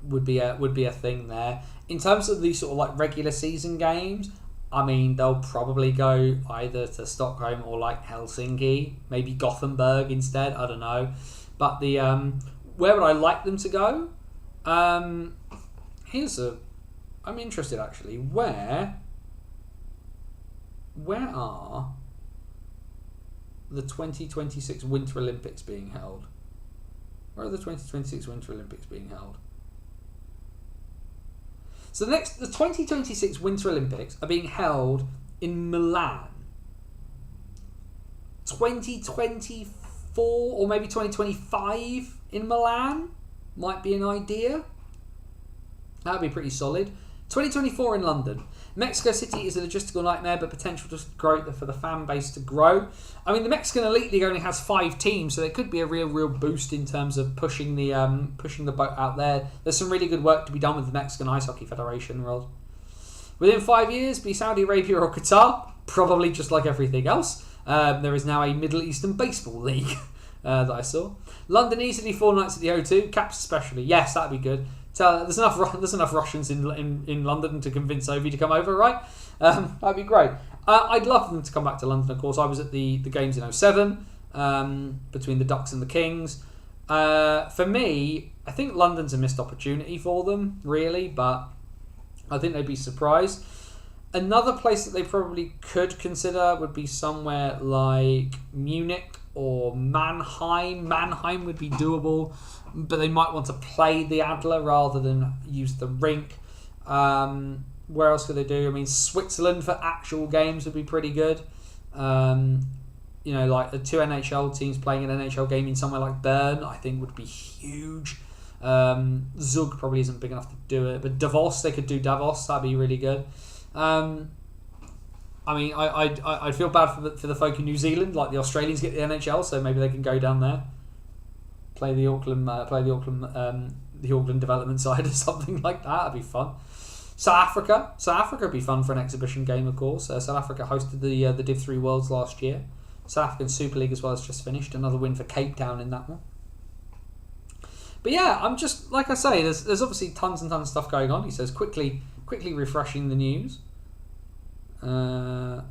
Would be a thing there. In terms of these sort of like regular season games, I mean, they'll probably go either to Stockholm or like Helsinki, maybe Gothenburg instead. I don't know, but the where would I like them to go? I'm interested actually. Where are the 2026 Winter Olympics being held? Where are the 2026 Winter Olympics being held? So the 2026 Winter Olympics are being held in Milan. 2024 or maybe 2025 in Milan might be an idea. That would be pretty solid. 2024 in London. Mexico City is a logistical nightmare, but potential to grow for the fan base to grow. I mean, the Mexican Elite League only has 5 teams, so there could be a real boost in terms of pushing the boat out there. There's some really good work to be done with the Mexican Ice Hockey Federation, Rod. Within 5 years, be Saudi Arabia or Qatar, probably just like everything else. There is now a Middle Eastern Baseball League that I saw. London easily 4 nights at the O2, Caps especially. Yes, that'd be good. There's enough Russians in London to convince Ovi to come over, right? That'd be great. I'd love them to come back to London, of course. I was at the games in 2007 between the Ducks and the Kings. For me, I think London's a missed opportunity for them, really, but I think they'd be surprised. Another place that they probably could consider would be somewhere like Munich or Mannheim. Mannheim would be doable, but they might want to play the Adler rather than use the rink. Where else could they do? I mean, Switzerland for actual games would be pretty good. Like the 2 NHL teams playing an NHL game in somewhere like Bern, I think would be huge. Zug probably isn't big enough to do it, but Davos, they could do Davos. That'd be really good. I mean, I'd feel bad for the folk in New Zealand, like the Australians get the NHL, so maybe they can go down there, play the Auckland development side or something like that. That'd be fun. South Africa would be fun for an exhibition game, of course. South Africa hosted the Div 3 Worlds last year. South African Super League as well has just finished. Another win for Cape Town in that one. But yeah, I'm just, like I say, there's obviously tons and tons of stuff going on. He says quickly refreshing the news. No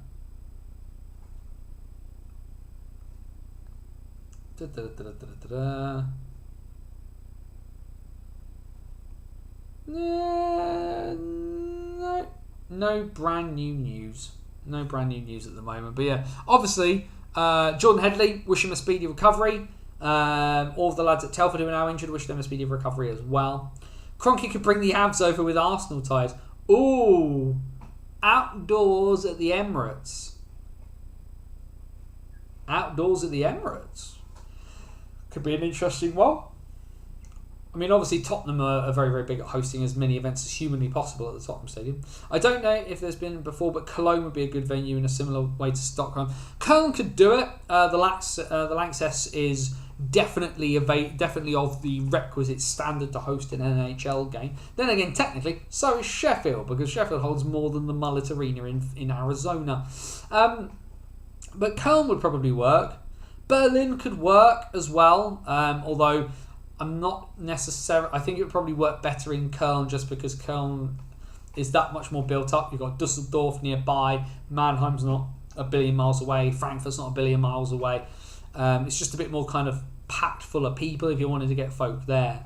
brand new news. No brand new news at the moment. But yeah, obviously, Jordan Headley, wish him a speedy recovery. All of the lads at Telford who are now injured, wish them a speedy recovery as well. Kroenke could bring the Avs over with Arsenal ties. Ooh, outdoors at the Emirates. Outdoors at the Emirates. Could be an interesting one. I mean, obviously Tottenham are very, very big at hosting as many events as humanly possible at the Tottenham Stadium. I don't know if there's been before, but Cologne would be a good venue in a similar way to Stockholm. Köln could do it. The Lanxess is definitely of the requisite standard to host an NHL game. Then again, technically, so is Sheffield, because Sheffield holds more than the Mullet Arena in Arizona. But Köln would probably work. Berlin could work as well, although I'm not necessarily... I think it would probably work better in Köln just because Köln is that much more built up. You've got Dusseldorf nearby. Mannheim's not a billion miles away. Frankfurt's not a billion miles away. It's just a bit more kind of packed full of people if you wanted to get folk there.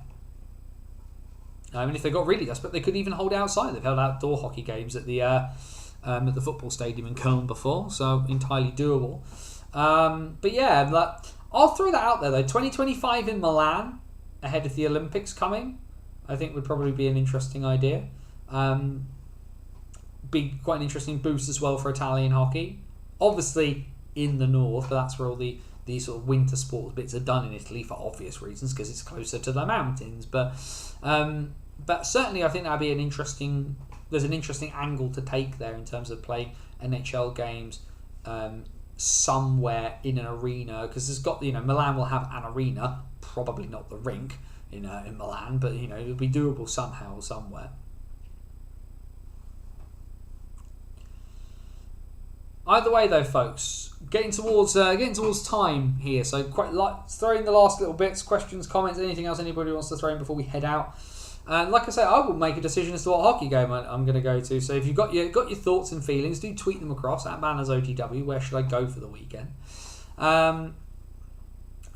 I mean, if they got really desperate, they could even hold outside. They've held outdoor hockey games at the football stadium in Köln before, so entirely doable. But yeah, I'll throw that out there though. 2025 in Milan, ahead of the Olympics coming, I think would probably be an interesting idea. Be quite an interesting boost as well for Italian hockey. Obviously in the north, but that's where all these sort of winter sports bits are done in Italy for obvious reasons because it's closer to the mountains. But certainly I think that'd be there's an interesting angle to take there in terms of playing NHL games somewhere in an arena, because there's got, Milan will have an arena, probably not the rink in Milan, but it'll be doable somehow or somewhere. Either way though, folks, getting towards time here, so quite like throwing the last little bits, questions, comments, anything else anybody wants to throw in before we head out. And like I say, I will make a decision as to what hockey game I'm going to go to. So if you've got your thoughts and feelings, do tweet them across at MannersOTW. Where should I go for the weekend? And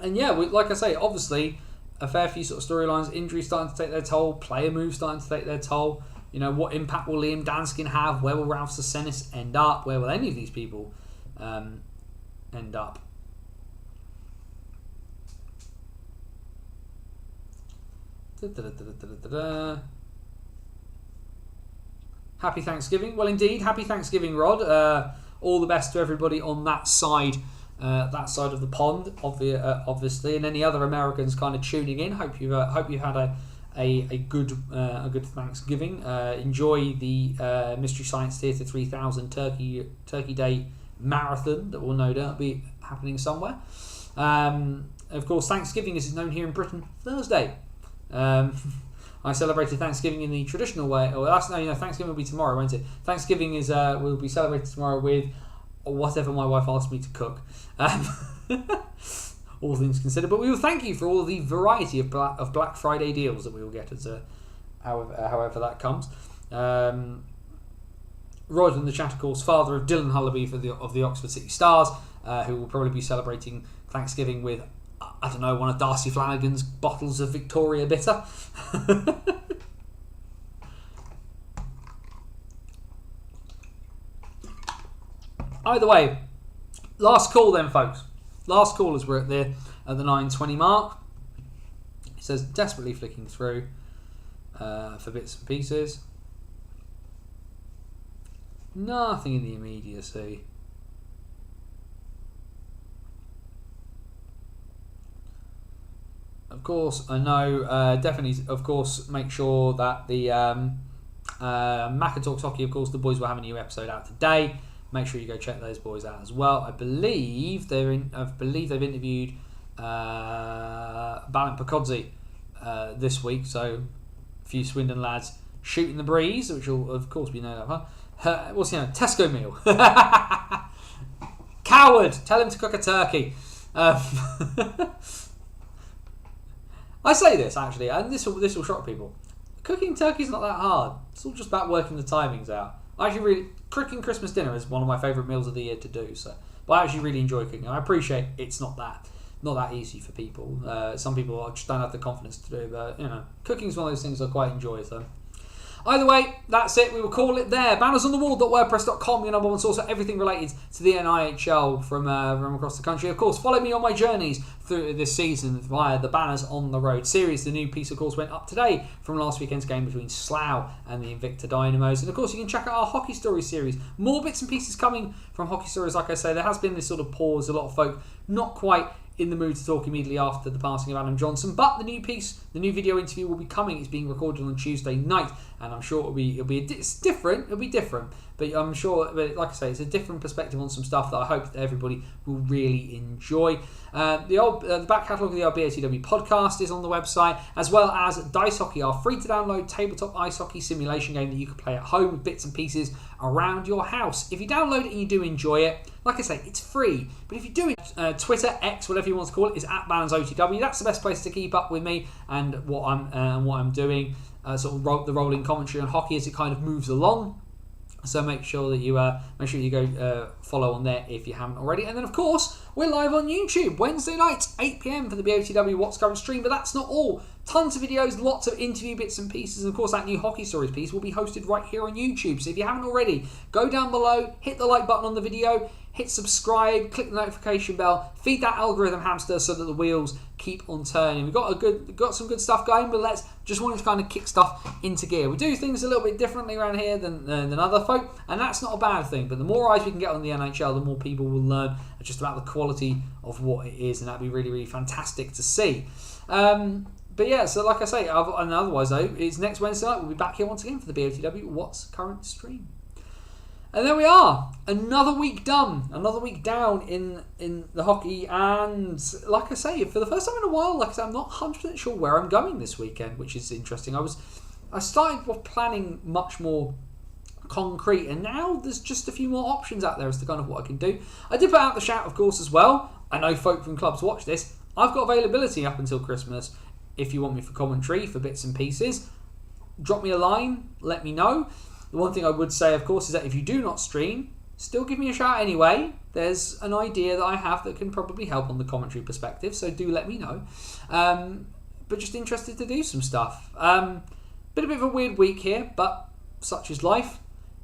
yeah, like I say, obviously a fair few sort of storylines. Injuries starting to take their toll. Player moves starting to take their toll. What impact will Liam Danskin have? Where will Ralph Sasenis end up? Where will any of these people end up? Happy Thanksgiving. Well, indeed, happy Thanksgiving, Rod. All the best to everybody on that side of the pond, obviously, and any other Americans kind of tuning in. Hope you've had a good Thanksgiving. Enjoy the Mystery Science Theatre 3000 Turkey Day marathon that will no doubt be happening somewhere. Of course, Thanksgiving is known here in Britain Thursday. I celebrated Thanksgiving in the traditional way. Thanksgiving will be tomorrow, won't it? Thanksgiving will be celebrated tomorrow with whatever my wife asked me to cook. All things considered, but we will thank you for all the variety of Black Friday deals that we will get as however that comes. Rod in the chat, of course, father of Dylan Hullaby of the Oxford City Stars, who will probably be celebrating Thanksgiving with, I don't know, one of Darcy Flanagan's bottles of Victoria Bitter. Either way, last call then, folks. Last call as we're at the 9:20 mark. It says desperately flicking through for bits and pieces. Nothing in the immediacy. of course, I know, definitely, of course, make sure that the Macca Talks Hockey, of course, the boys will have a new episode out today. Make sure you go check those boys out as well. I believe they've interviewed Balint Picozzi this week, so a few Swindon lads shooting the breeze, which will, of course, be known of, huh? What's the name? Tesco meal. Coward! Tell him to cook a turkey. I say this, actually, and this will shock people. Cooking turkey's not that hard. It's all just about working the timings out. I actually really... Cooking Christmas dinner is one of my favourite meals of the year to do, so... But I actually really enjoy cooking. I appreciate it's not that easy for people. Some people just don't have the confidence to do it, but, you know, cooking's one of those things I quite enjoy, so... Either way, that's it. We will call it there. Bannersonthewall.wordpress.com, your number one source for everything related to the NIHL from across the country. Of course, follow me on my journeys through this season via the Banners on the Road series. The new piece, of course, went up today from last weekend's game between Slough and the Invicta Dynamos. And, of course, you can check out our Hockey Stories series. More bits and pieces coming from Hockey Stories. Like I say, there has been this sort of pause. A lot of folk not quite in the mood to talk immediately after the passing of Adam Johnson, but the new piece, the new video interview will be coming. It's being recorded on Tuesday night, and I'm sure it's different. It'll be different, but I'm sure, like I say, it's a different perspective on some stuff that I hope that everybody will really enjoy. The back catalogue of the BATW podcast is on the website, as well as Dice Hockey, our free-to-download tabletop ice hockey simulation game that you can play at home with bits and pieces around your house. If you download it and you do enjoy it, like I say, it's free. But if you do it, Twitter, X, whatever you want to call it, is at BannersOTW. That's the best place to keep up with me and what I'm doing. Sort of the rolling commentary on hockey as it kind of moves along. So make sure that you go follow on there if you haven't already. And then, of course, we're live on YouTube Wednesday nights, 8 PM for the BOTW What's Current stream. But that's not all. Tons of videos, lots of interview bits and pieces. And, of course, that new Hockey Stories piece will be hosted right here on YouTube. So if you haven't already, go down below, hit the like button on the video, hit subscribe, click the notification bell, feed that algorithm hamster so that the wheels keep on turning. We've got some good stuff going, but just wanting to kind of kick stuff into gear. We do things a little bit differently around here than other folk, and that's not a bad thing. But the more eyes we can get on the NHL, the more people will learn just about the quality of what it is, and that'd be really, really fantastic to see. But yeah, so like I say, and otherwise though, it's next Wednesday night. We'll be back here once again for the BOTW What's Current stream. And there we are, another week done, another week down in the hockey, and like I say, for the first time in a while, like I said, I'm not 100% sure where I'm going this weekend, which is interesting. I started planning much more concrete, and now there's just a few more options out there as to kind of what I can do. I did put out the shout, of course, as well. I know folk from clubs watch this. I've got availability up until Christmas if you want me for commentary, for bits and pieces. Drop me a line, let me know. The one thing I would say, of course, is that if you do not stream, still give me a shout anyway. There's an idea that I have that can probably help on the commentary perspective, so do let me know. But just interested to do some stuff. Been a bit of a weird week here, but such is life.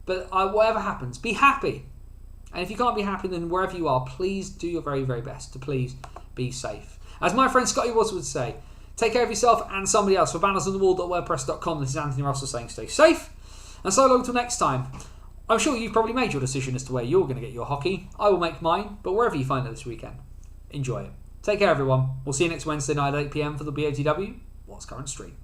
But whatever happens, be happy. And if you can't be happy, then wherever you are, please do your very, very best to please be safe. As my friend Scotty Watts would say, take care of yourself and somebody else. For bannersonthewall.wordpress.com, this is Anthony Russell saying stay safe. And so long till next time. I'm sure you've probably made your decision as to where you're going to get your hockey. I will make mine, but wherever you find it this weekend, enjoy it. Take care, everyone. We'll see you next Wednesday night at 8 PM for the BOTW What's Current stream.